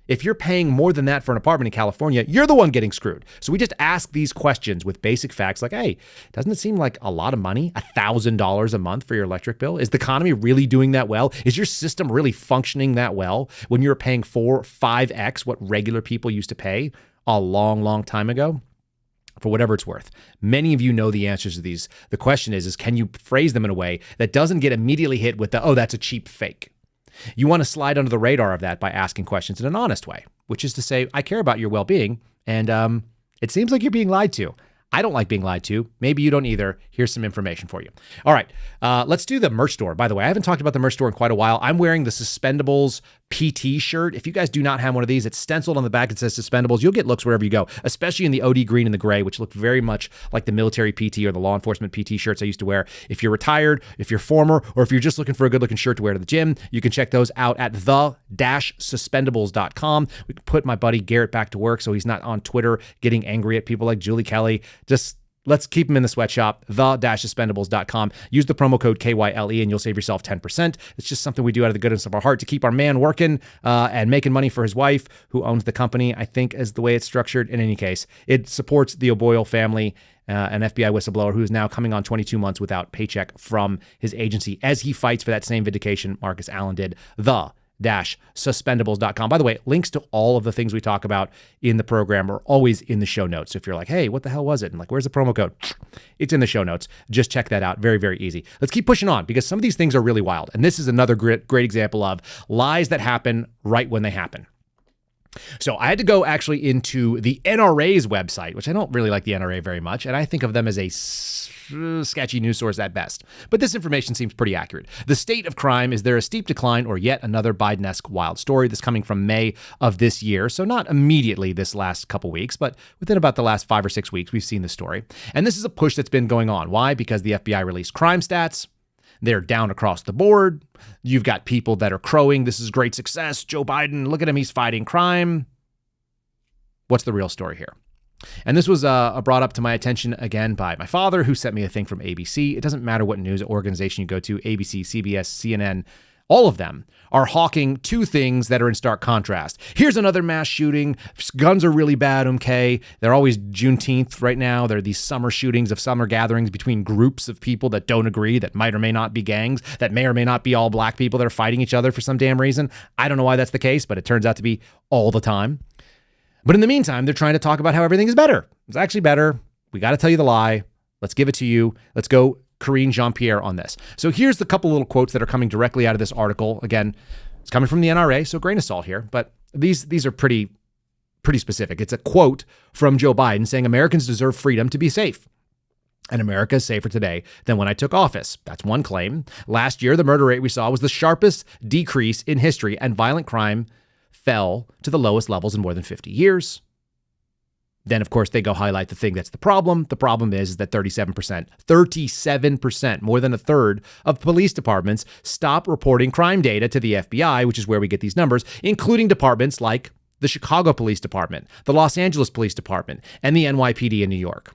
If you're paying more than that for an apartment in California, you're the one getting screwed. So we just ask these questions with basic facts like, hey, doesn't it seem like a lot of money? $1,000 a month for your electric bill? Is the economy really doing that well? Is your system really functioning that well when you're paying 4, 5x what regular people used to pay a long, long time ago? For whatever it's worth. Many of you know the answers to these. The question is can you phrase them in a way that doesn't get immediately hit with the, oh, that's a cheap fake? You want to slide under the radar of that by asking questions in an honest way, which is to say, I care about your well-being, and it seems like you're being lied to. I don't like being lied to. Maybe you don't either. Here's some information for you. All right, let's do the merch store. By the way, I haven't talked about the merch store in quite a while. I'm wearing the Suspendables PT shirt. If you guys do not have one of these, it's stenciled on the back. It says Suspendables. You'll get looks wherever you go, especially in the OD green and the gray, which look very much like the military PT or the law enforcement PT shirts I used to wear. If you're retired, if you're former, or if you're just looking for a good looking shirt to wear to the gym, you can check those out at the-suspendables.com. We can put my buddy Garrett back to work so he's not on Twitter getting angry at people like Julie Kelly. Just let's keep him in the sweatshop, the-suspendables.com. Use the promo code KYLE and you'll save yourself 10%. It's just something we do out of the goodness of our heart to keep our man working and making money for his wife, who owns the company, I think, is the way it's structured. In any case, it supports the O'Boyle family, an FBI whistleblower who is now coming on 22 months without paycheck from his agency as he fights for that same vindication Marcus Allen did. The-suspendables.com. By the way, links to all of the things we talk about in the program are always in the show notes. So if you're like, hey, what the hell was it? And like, where's the promo code? It's in the show notes. Just check that out. Very, very easy. Let's keep pushing on because some of these things are really wild. And this is another great example of lies that happen right when they happen. So I had to go actually into the NRA's website, which I don't really like the NRA very much. And I think of them as a sketchy news source at best. But this information seems pretty accurate. The state of crime, is there a steep decline or yet another Biden-esque wild story? This coming from May of this year. So not immediately this last couple weeks, but within about the last 5 or 6 weeks, we've seen the story. And this is a push that's been going on. Why? Because the FBI released crime stats. They're down across the board. You've got people that are crowing, this is great success. Joe Biden, look at him, he's fighting crime. What's the real story here? And this was brought up to my attention again by my father, who sent me a thing from ABC. It doesn't matter what news organization you go to, ABC, CBS, CNN, all of them are hawking two things that are in stark contrast. Here's another mass shooting. Guns are really bad, okay? They're always Juneteenth right now. There are these summer shootings of summer gatherings between groups of people that don't agree, that might or may not be gangs, that may or may not be all black people that are fighting each other for some damn reason. I don't know why that's the case, but it turns out to be all the time. But in the meantime, they're trying to talk about how everything is better. It's actually better. We got to tell you the lie. Let's give it to you. Let's go Karine Jean-Pierre on this. So here's the couple little quotes that are coming directly out of this article. Again, it's coming from the NRA, so grain of salt here, but these are pretty specific. It's a quote from Joe Biden saying Americans deserve freedom to be safe. And America is safer today than when I took office. That's one claim. Last year, the murder rate we saw was the sharpest decrease in history, and violent crime fell to the lowest levels in more than 50 years. Then, of course, they go highlight the thing that's the problem. The problem is that 37%, more than a third of police departments stop reporting crime data to the FBI, which is where we get these numbers, including departments like the Chicago Police Department, the Los Angeles Police Department, and the NYPD in New York.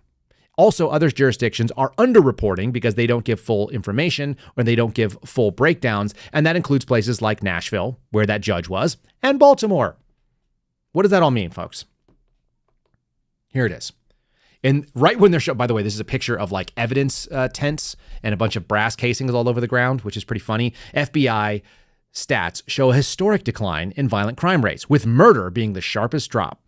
Also, other jurisdictions are underreporting because they don't give full information or they don't give full breakdowns, and that includes places like Nashville, where that judge was, and Baltimore. What does that all mean, folks? Here it is. And right when they're showing, by the way, this is a picture of like evidence tents and a bunch of brass casings all over the ground, which is pretty funny. FBI stats show a historic decline in violent crime rates, with murder being the sharpest drop.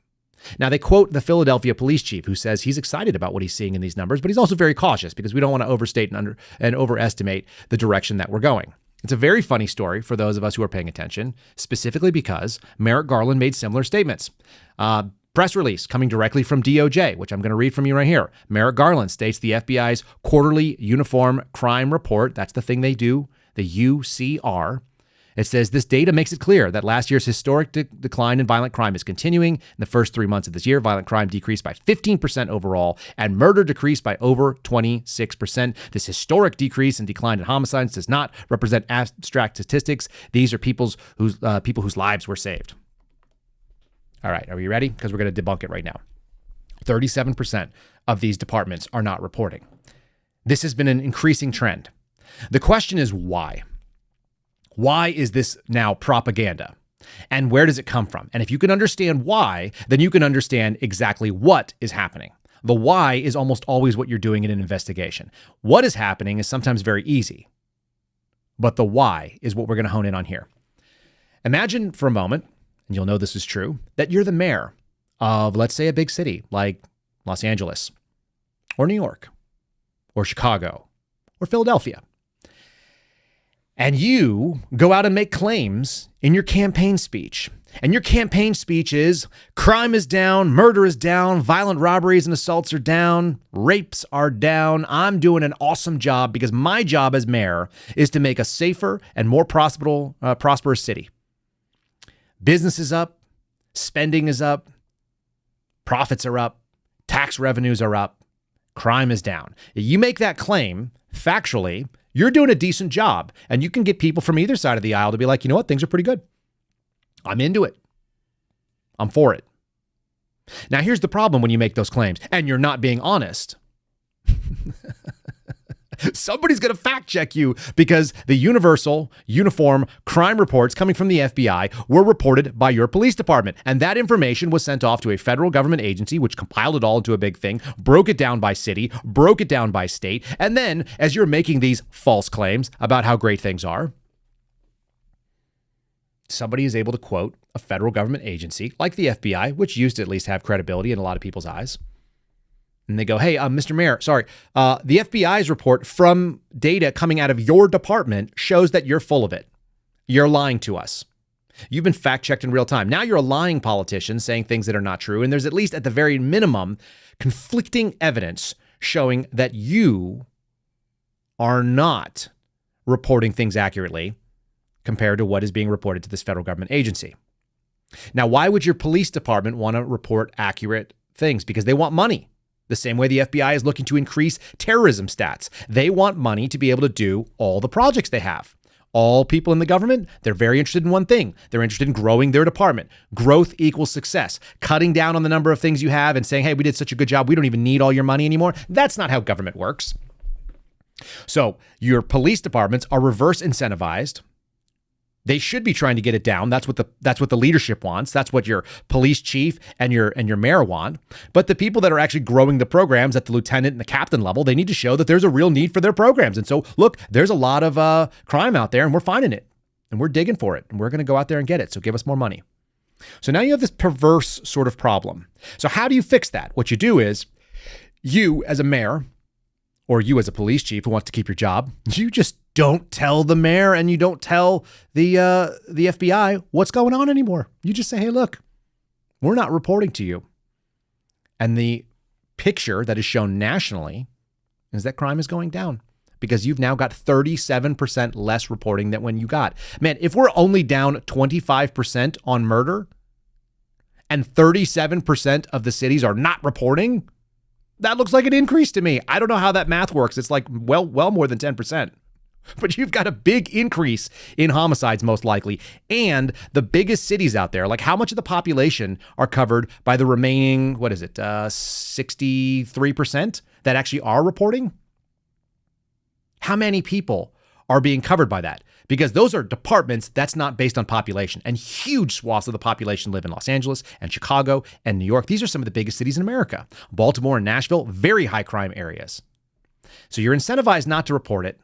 Now, they quote the Philadelphia police chief, who says he's excited about what he's seeing in these numbers, but he's also very cautious because we don't want to overstate and overestimate the direction that we're going. It's a very funny story for those of us who are paying attention, specifically because Merrick Garland made similar statements. Press release coming directly from DOJ, which I'm going to read from you right here. Merrick Garland states the FBI's quarterly uniform crime report, that's the thing they do, the UCR. It says this data makes it clear that last year's historic decline in violent crime is continuing. In the first 3 months of this year, violent crime decreased by 15% overall, and murder decreased by over 26%. This historic decrease and decline in homicides does not represent abstract statistics. These are people whose lives were saved. All right, are you ready? Because we're going to debunk it right now. 37% of these departments are not reporting. This has been an increasing trend. The question is why? Why is this now propaganda? And where does it come from? And if you can understand why, then you can understand exactly what is happening. The why is almost always what you're doing in an investigation. What is happening is sometimes very easy, but the why is what we're going to hone in on here. Imagine for a moment, and you'll know this is true, that you're the mayor of, let's say, a big city like Los Angeles or New York or Chicago or Philadelphia. And you go out and make claims in your campaign speech. And your campaign speech is crime is down, murder is down, violent robberies and assaults are down, rapes are down. I'm doing an awesome job because my job as mayor is to make a safer and more prosperous city. Business is up, spending is up, profits are up, tax revenues are up, crime is down. You make that claim factually, you're doing a decent job, and you can get people from either side of the aisle to be like, you know what, things are pretty good. I'm into it. I'm for it. Now, here's the problem when you make those claims, and you're not being honest. Somebody's going to fact check you because the uniform crime reports coming from the FBI were reported by your police department. And that information was sent off to a federal government agency, which compiled it all into a big thing, broke it down by city, broke it down by state. And then as you're making these false claims about how great things are, somebody is able to quote a federal government agency like the FBI, which used to at least have credibility in a lot of people's eyes. And they go, hey, Mr. Mayor, sorry, the FBI's report from data coming out of your department shows that you're full of it. You're lying to us. You've been fact-checked in real time. Now you're a lying politician saying things that are not true. And there's at least at the very minimum conflicting evidence showing that you are not reporting things accurately compared to what is being reported to this federal government agency. Now, why would your police department want to report accurate things? Because they want money. The same way the FBI is looking to increase terrorism stats. They want money to be able to do all the projects they have. All people in the government, they're very interested in one thing. They're interested in growing their department. Growth equals success. Cutting down on the number of things you have and saying, hey, we did such a good job, we don't even need all your money anymore. That's not how government works. So your police departments are reverse incentivized. They should be trying to get it down. That's what the leadership wants. That's what your police chief and your mayor want. But the people that are actually growing the programs at the lieutenant and the captain level, they need to show that there's a real need for their programs. And so, look, there's a lot of crime out there, and we're finding it, and we're digging for it, and we're going to go out there and get it. So give us more money. So now you have this perverse sort of problem. So how do you fix that? What you do is you as a mayor, or you as a police chief who wants to keep your job, you just don't tell the mayor and you don't tell the FBI what's going on anymore. You just say, hey, look, we're not reporting to you. And the picture that is shown nationally is that crime is going down because you've now got 37% less reporting than when you got. Man, if we're only down 25% on murder and 37% of the cities are not reporting, that looks like an increase to me. I don't know how that math works. It's like well more than 10%. But you've got a big increase in homicides, most likely. And the biggest cities out there, like how much of the population are covered by the remaining, 63% that actually are reporting? How many people are being covered by that? Because those are departments that's not based on population. And huge swaths of the population live in Los Angeles and Chicago and New York. These are some of the biggest cities in America. Baltimore and Nashville, very high crime areas. So you're incentivized not to report it.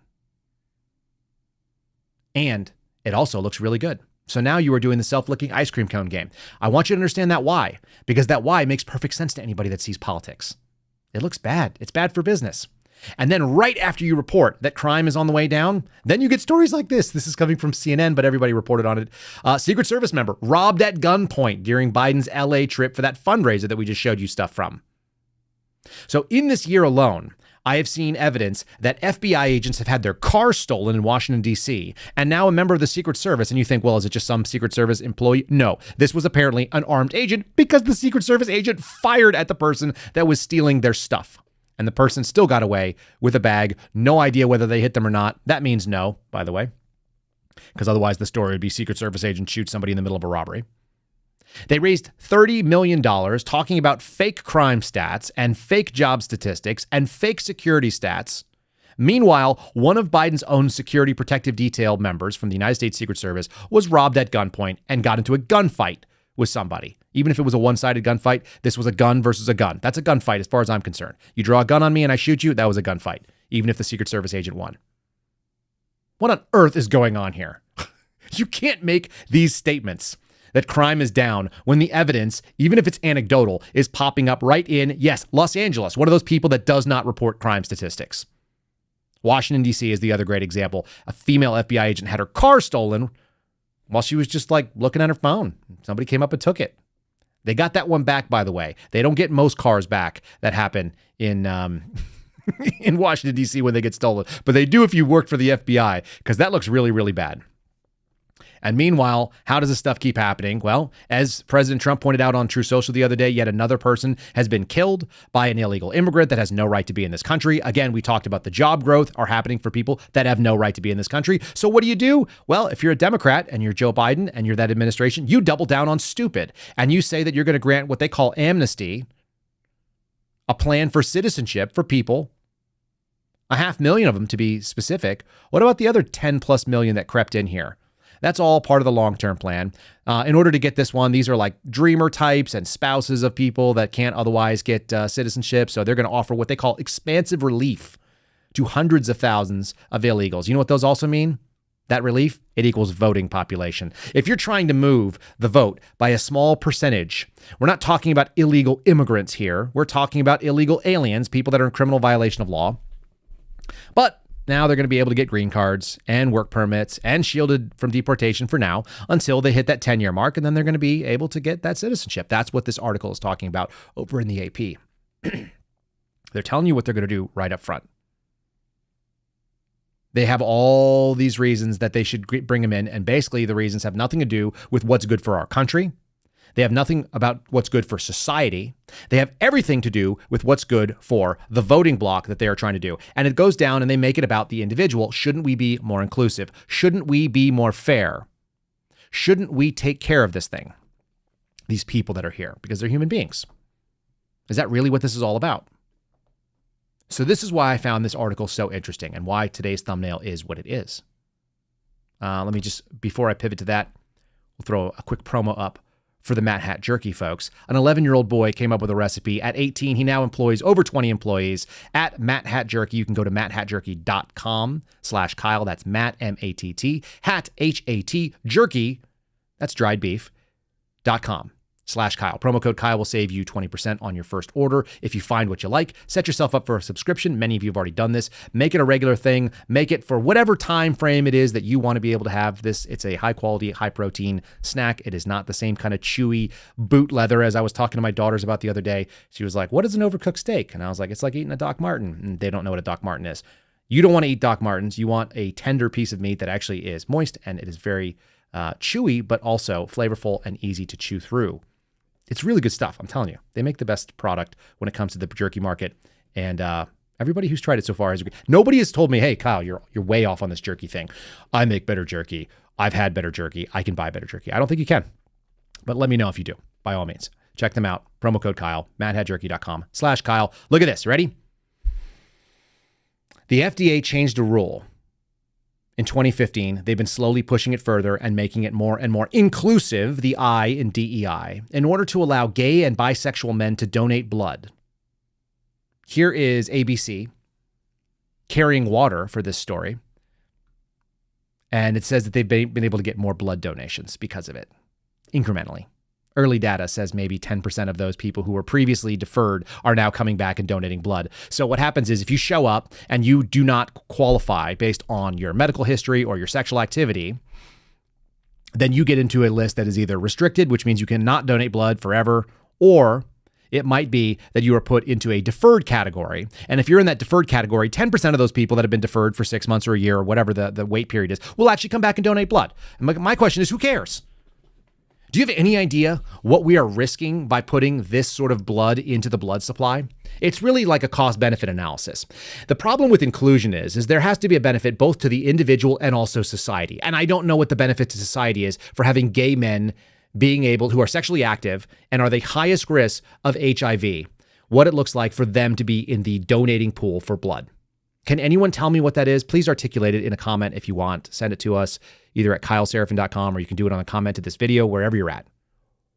And it also looks really good. So now you are doing the self-licking ice cream cone game. I want you to understand that why, because that why makes perfect sense to anybody that sees politics. It looks bad. It's bad for business. And then right after you report that crime is on the way down, then you get stories like this. This is coming from CNN, but everybody reported on it. Secret Service member robbed at gunpoint during Biden's LA trip for that fundraiser that we just showed you stuff from. So in this year alone, I have seen evidence that FBI agents have had their cars stolen in Washington, D.C., and now a member of the Secret Service. And you think, well, is it just some Secret Service employee? No, this was apparently an armed agent because the Secret Service agent fired at the person that was stealing their stuff. And the person still got away with a bag. No idea whether they hit them or not. That means no, by the way, because otherwise the story would be Secret Service agent shoots somebody in the middle of a robbery. They raised $30 million talking about fake crime stats and fake job statistics and fake security stats. Meanwhile, one of Biden's own security protective detail members from the United States Secret Service was robbed at gunpoint and got into a gunfight with somebody. Even if it was a one-sided gunfight, this was a gun versus a gun. That's a gunfight as far as I'm concerned. You draw a gun on me and I shoot you, that was a gunfight, even if the Secret Service agent won. What on earth is going on here? You can't make these statements that crime is down when the evidence, even if it's anecdotal, is popping up right in, yes, Los Angeles, one of those people that does not report crime statistics. Washington, D.C. is the other great example. A female FBI agent had her car stolen while she was just like looking at her phone. Somebody came up and took it. They got that one back, by the way. They don't get most cars back that happen in in Washington, D.C. when they get stolen. But they do if you work for the FBI, because that looks really, really bad. And meanwhile, how does this stuff keep happening? Well, as President Trump pointed out on True Social the other day, yet another person has been killed by an illegal immigrant that has no right to be in this country. Again, we talked about the job growth are happening for people that have no right to be in this country. So what do? Well, if you're a Democrat and you're Joe Biden and you're that administration, you double down on stupid. And you say that you're going to grant what they call amnesty, a plan for citizenship for people, 500,000 of them to be specific. What about the other 10 plus million that crept in here? That's all part of the long-term plan. In order to get this one, these are like dreamer types and spouses of people that can't otherwise get citizenship. So they're going to offer what they call expansive relief to hundreds of thousands of illegals. You know what those also mean? That relief, it equals voting population. If you're trying to move the vote by a small percentage, we're not talking about illegal immigrants here. We're talking about illegal aliens, people that are in criminal violation of law. But now they're going to be able to get green cards and work permits and shielded from deportation for now until they hit that 10-year mark, and then they're going to be able to get that citizenship. That's what this article is talking about over in the AP. They're telling you what they're going to do right up front. They have all these reasons that they should bring them in, and basically the reasons have nothing to do with what's good for our country. They have nothing about what's good for society. They have everything to do with what's good for the voting bloc that they are trying to do. And it goes down and they make it about the individual. Shouldn't we be more inclusive? Shouldn't we be more fair? Shouldn't we take care of this thing? These people that are here, because they're human beings. Is that really what this is all about? So this is why I found this article so interesting and why today's thumbnail is what it is. Let me just, before I pivot to that, we'll throw a quick promo up for the Matt Hat Jerky, folks. An 11-year-old boy came up with a recipe. At 18, he now employs over 20 employees at Matt Hat Jerky. You can go to matthatjerky.com/Kyle. That's Matt, M-A-T-T, hat, H-A-T, jerky, that's dried beef.com. Kyle. Promo code Kyle will save you 20% on your first order. If you find what you like, set yourself up for a subscription. Many of you have already done this. Make it a regular thing. Make it for whatever time frame it is that you want to be able to have this. It's a high quality, high protein snack. It is not the same kind of chewy boot leather as I was talking to my daughters about the other day. She was like, what is an overcooked steak? And I was like, it's like eating a Doc Martin. And they don't know what a Doc Martin is. You don't want to eat Doc Martens. You want a tender piece of meat that actually is moist and it is very chewy, but also flavorful and easy to chew through. It's really good stuff. I'm telling you, they make the best product when it comes to the jerky market. And everybody who's tried it so far has agreed. Nobody has told me, hey, Kyle, you're way off on this jerky thing. I make better jerky. I've had better jerky. I can buy better jerky. I don't think you can. But let me know if you do, by all means. Check them out. Promo code Kyle, madhatjerky.com/Kyle. Look at this. Ready? The FDA changed a rule in 2015. They've been slowly pushing it further and making it more and more inclusive, the I in DEI, in order to allow gay and bisexual men to donate blood. Here is ABC carrying water for this story. And it says that they've been able to get more blood donations because of it, incrementally. Early data says maybe 10% of those people who were previously deferred are now coming back and donating blood. So what happens is if you show up and you do not qualify based on your medical history or your sexual activity, then you get into a list that is either restricted, which means you cannot donate blood forever, or it might be that you are put into a deferred category. And if you're in that deferred category, 10% of those people that have been deferred for 6 months or a year or whatever the wait period is will actually come back and donate blood. And my question is, who cares? Do you have any idea what we are risking by putting this sort of blood into the blood supply? It's really like a cost-benefit analysis. The problem with inclusion is there has to be a benefit both to the individual and also society. And I don't know what the benefit to society is for having gay men being able, who are sexually active and are the highest risk of HIV, what it looks like for them to be in the donating pool for blood. Can anyone tell me what that is? Please articulate it in a comment if you want. Send it to us either at kyleseraphin.com or you can do it on a comment to this video, wherever you're at.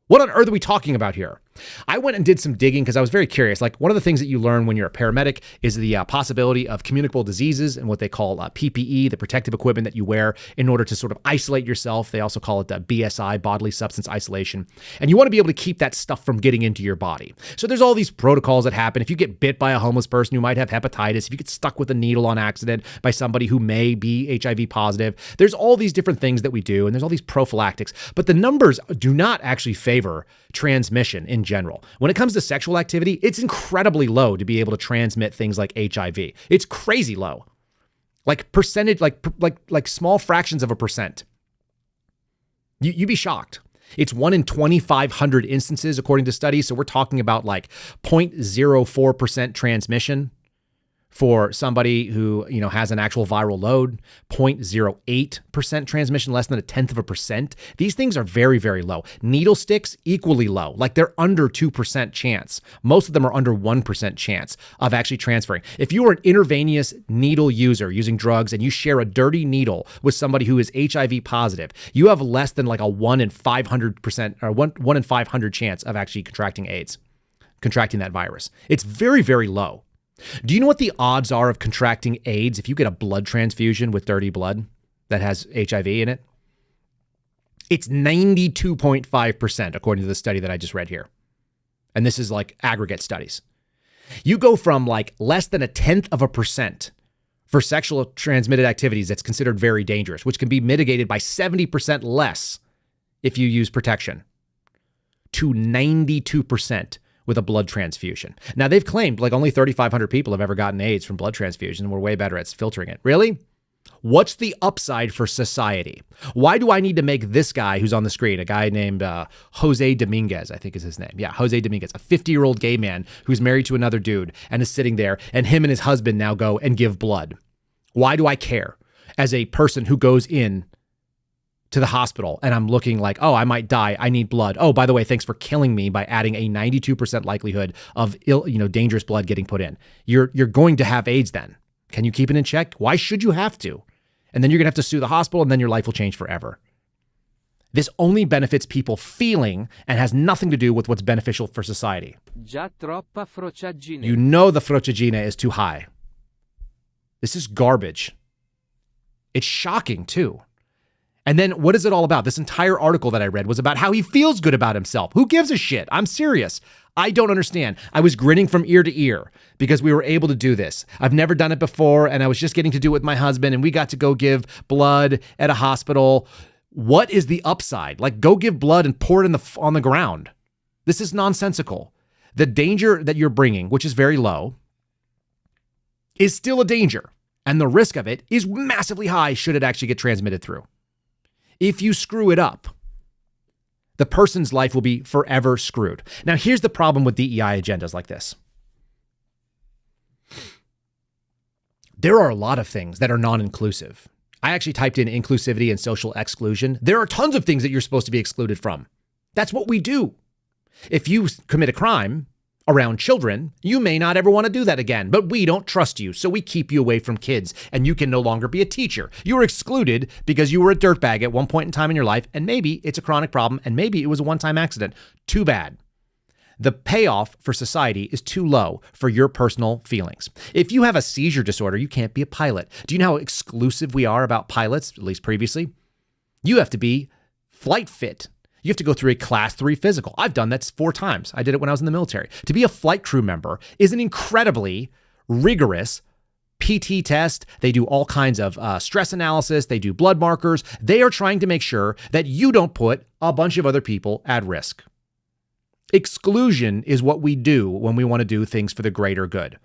What on earth are we talking about here? I went and did some digging because I was very curious. Like, one of the things that you learn when you're a paramedic is the possibility of communicable diseases and what they call PPE, the protective equipment that you wear in order to sort of isolate yourself. They also call it BSI, bodily substance isolation. And you want to be able to keep that stuff from getting into your body. So there's all these protocols that happen. If you get bit by a homeless person who might have hepatitis, if you get stuck with a needle on accident by somebody who may be HIV positive, there's all these different things that we do, and there's all these prophylactics. But the numbers do not actually favor transmission in general. When it comes to sexual activity, it's incredibly low to be able to transmit things like HIV. It's crazy low. Like percentage, like small fractions of a percent. You'd be shocked. It's 1 in 2,500 instances, according to studies. So we're talking about like 0.04% transmission for somebody who, has an actual viral load, 0.08% transmission, less than 0.1%. These things are very, very low. Needle sticks, equally low. Like, they're under 2% chance. Most of them are under 1% chance of actually transferring. If you are an intravenous needle user using drugs and you share a dirty needle with somebody who is HIV positive, you have less than like a 1 in 500% or 1 in 500 chance of actually contracting AIDS, contracting that virus. It's very, very low. Do you know what the odds are of contracting AIDS if you get a blood transfusion with dirty blood that has HIV in it? It's 92.5%, according to the study that I just read here. And this is like aggregate studies. You go from like less than 0.1% for sexual transmitted activities that's considered very dangerous, which can be mitigated by 70% less if you use protection, to 92% with a blood transfusion. Now, they've claimed like only 3,500 people have ever gotten AIDS from blood transfusion, and we're way better at filtering it. Really? What's the upside for society? Why do I need to make this guy who's on the screen, a guy named Jose Dominguez, I think is his name. Yeah, Jose Dominguez, a 50-year-old gay man who's married to another dude and is sitting there, and him and his husband now go and give blood. Why do I care as a person who goes in to the hospital and I'm looking like, oh, I might die, I need blood. Oh, by the way, thanks for killing me by adding a 92% likelihood of dangerous blood getting put in. You're going to have AIDS then. Can you keep it in check? Why should you have to? And then you're going to have to sue the hospital, and then your life will change forever. This only benefits people feeling and has nothing to do with what's beneficial for society. Già troppa frociaggine. You know the frociaggine is too high. This is garbage. It's shocking too. And then what is it all about? This entire article that I read was about how he feels good about himself. Who gives a shit? I'm serious. I don't understand. I was grinning from ear to ear because we were able to do this. I've never done it before, and I was just getting to do it with my husband, and we got to go give blood at a hospital. What is the upside? Like, go give blood and pour it on the ground. This is nonsensical. The danger that you're bringing, which is very low, is still a danger. And the risk of it is massively high should it actually get transmitted through. If you screw it up, the person's life will be forever screwed. Now, here's the problem with DEI agendas like this. There are a lot of things that are non-inclusive. I actually typed in inclusivity and social exclusion. There are tons of things that you're supposed to be excluded from. That's what we do. If you commit a crime around children, you may not ever want to do that again, but we don't trust you, so we keep you away from kids, and you can no longer be a teacher. You were excluded because you were a dirtbag at one point in time in your life, and maybe it's a chronic problem, and maybe it was a one-time accident. Too bad. The payoff for society is too low for your personal feelings. If you have a seizure disorder, you can't be a pilot. Do you know how exclusive we are about pilots, at least previously? You have to be flight fit. You have to go through a class 3 physical. I've done that 4 times. I did it when I was in the military. To be a flight crew member is an incredibly rigorous PT test. They do all kinds of stress analysis. They do blood markers. They are trying to make sure that you don't put a bunch of other people at risk. Exclusion is what we do when we want to do things for the greater good.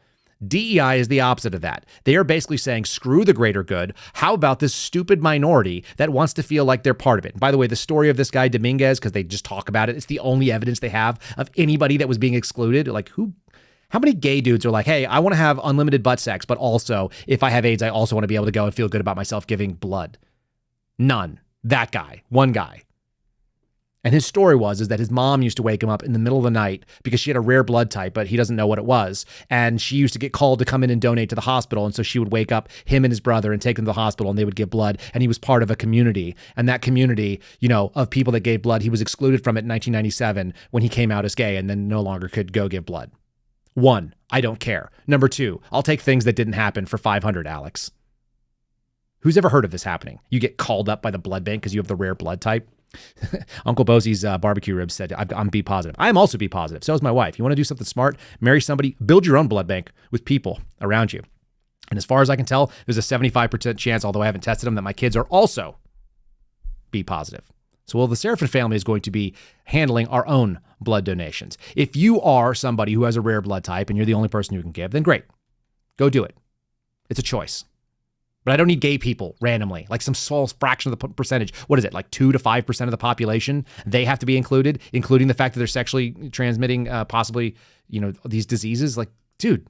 DEI is the opposite of that. They are basically saying, screw the greater good. How about this stupid minority that wants to feel like they're part of it? And by the way, the story of this guy Dominguez, because they just talk about it, it's the only evidence they have of anybody that was being excluded. Like, how many gay dudes are like, hey, I want to have unlimited butt sex, but also if I have AIDS, I also want to be able to go and feel good about myself giving blood? None. That guy. One guy. And his story is that his mom used to wake him up in the middle of the night because she had a rare blood type, but he doesn't know what it was. And she used to get called to come in and donate to the hospital. And so she would wake up him and his brother and take him to the hospital, and they would give blood. And he was part of a community. And that community, of people that gave blood, he was excluded from it in 1997 when he came out as gay and then no longer could go give blood. 1, I don't care. Number 2, I'll take things that didn't happen for 500, Alex. Who's ever heard of this happening? You get called up by the blood bank because you have the rare blood type. Uncle Bosie's barbecue ribs said, I'm B positive. I am also B positive. So is my wife. You want to do something smart? Marry somebody, build your own blood bank with people around you. And as far as I can tell, there's a 75% chance, although I haven't tested them, that my kids are also B positive. So the Seraphin family is going to be handling our own blood donations. If you are somebody who has a rare blood type and you're the only person who can give, then great. Go do it. It's a choice. But I don't need gay people randomly, like some small fraction of the percentage. What is it, like 2 to 5% of the population? They have to be included, including the fact that they're sexually transmitting possibly, these diseases. Like, dude,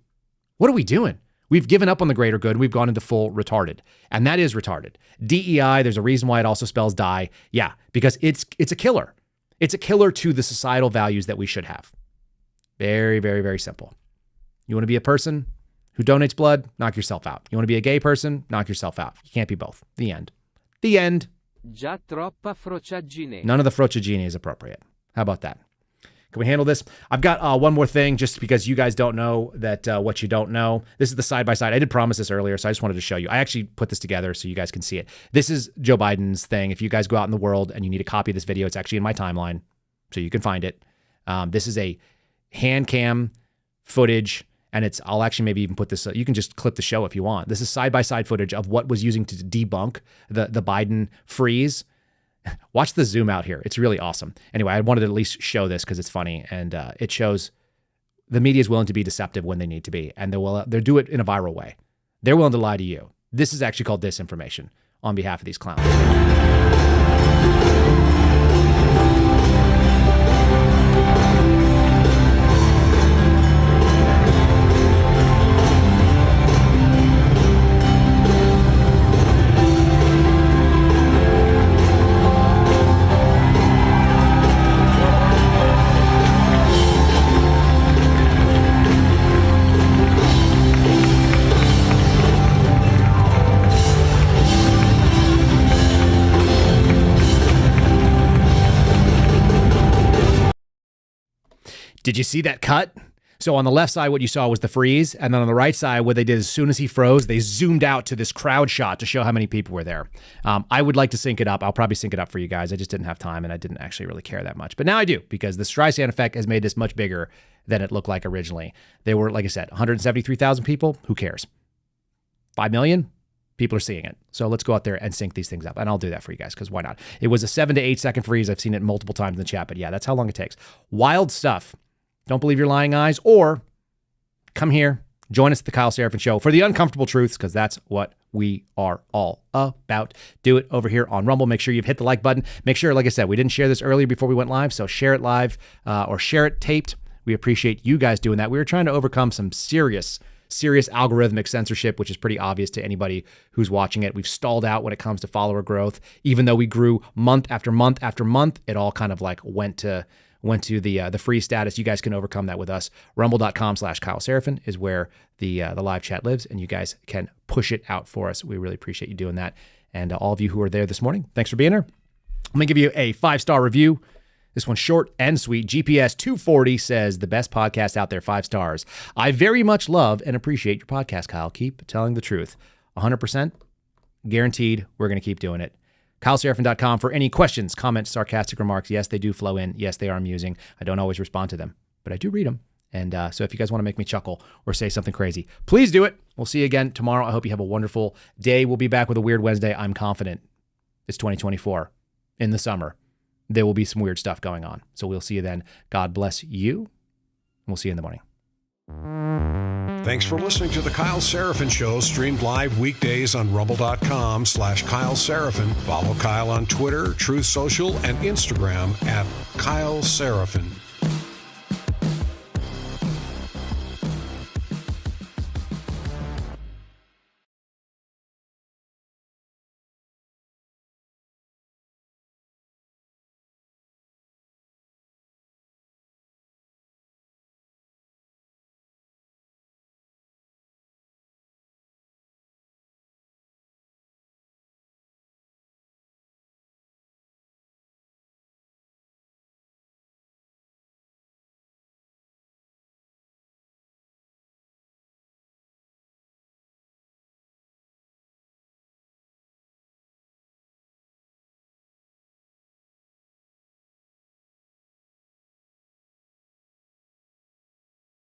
what are we doing? We've given up on the greater good. We've gone into full retarded. And that is retarded. DEI, there's a reason why it also spells die. Yeah, because it's a killer. It's a killer to the societal values that we should have. Very, very, very simple. You want to be a person who donates blood, knock yourself out. You want to be a gay person, knock yourself out. You can't be both. The end. The end. Già troppa frociaggine. None of the frociaggine is appropriate. How about that? Can we handle this? I've got one more thing, just because you guys don't know that what you don't know. This is the side-by-side. I did promise this earlier, so I just wanted to show you. I actually put this together so you guys can see it. This is Joe Biden's thing. If you guys go out in the world and you need a copy of this video, it's actually in my timeline, so you can find it. This is a hand cam footage. And I'll actually maybe even put this, you can just clip the show if you want. This is side-by-side footage of what was using to debunk the Biden freeze. Watch the zoom out here. It's really awesome. Anyway, I wanted to at least show this because it's funny. And it shows the media is willing to be deceptive when they need to be. And they'll do it in a viral way. They're willing to lie to you. This is actually called disinformation on behalf of these clowns. Did you see that cut? So on the left side, what you saw was the freeze. And then on the right side, what they did as soon as he froze, they zoomed out to this crowd shot to show how many people were there. I would like to sync it up. I'll probably sync it up for you guys. I just didn't have time and I didn't actually really care that much. But now I do, because the Streisand Effect has made this much bigger than it looked like originally. They were, like I said, 173,000 people. Who cares? 5 million? People are seeing it. So let's go out there and sync these things up. And I'll do that for you guys, because why not? It was a 7 to 8 second freeze. I've seen it multiple times in the chat. But yeah, that's how long it takes. Wild stuff. Don't believe your lying eyes, or come here, join us at the Kyle Seraphin Show for the uncomfortable truths, because that's what we are all about. Do it over here on Rumble. Make sure you've hit the like button. Make sure, like I said, we didn't share this earlier before we went live, so share it live or share it taped. We appreciate you guys doing that. We were trying to overcome some serious algorithmic censorship, which is pretty obvious to anybody who's watching it. We've stalled out when it comes to follower growth. Even though we grew month after month after month, it all kind of like went to the free status. You guys can overcome that with us. Rumble.com/Kyle Seraphin is where the live chat lives, and you guys can push it out for us. We really appreciate you doing that. And all of you who are there this morning, thanks for being here. I'm going to give you a 5-star review. This one's short and sweet. GPS 240 says, the best podcast out there, 5 stars. I very much love and appreciate your podcast, Kyle. Keep telling the truth. 100% guaranteed we're going to keep doing it. KyleSeraphin.com for any questions, comments, sarcastic remarks. Yes, they do flow in. Yes, they are amusing. I don't always respond to them, but I do read them. And so if you guys want to make me chuckle or say something crazy, please do it. We'll see you again tomorrow. I hope you have a wonderful day. We'll be back with a Weird Wednesday. I'm confident. It's 2024 in the summer. There will be some weird stuff going on. So we'll see you then. God bless you. And we'll see you in the morning. Thanks for listening to The Kyle Seraphin Show, streamed live weekdays on rumble.com/Kyle Seraphin. Follow Kyle on Twitter, Truth Social, and Instagram at Kyle Seraphin.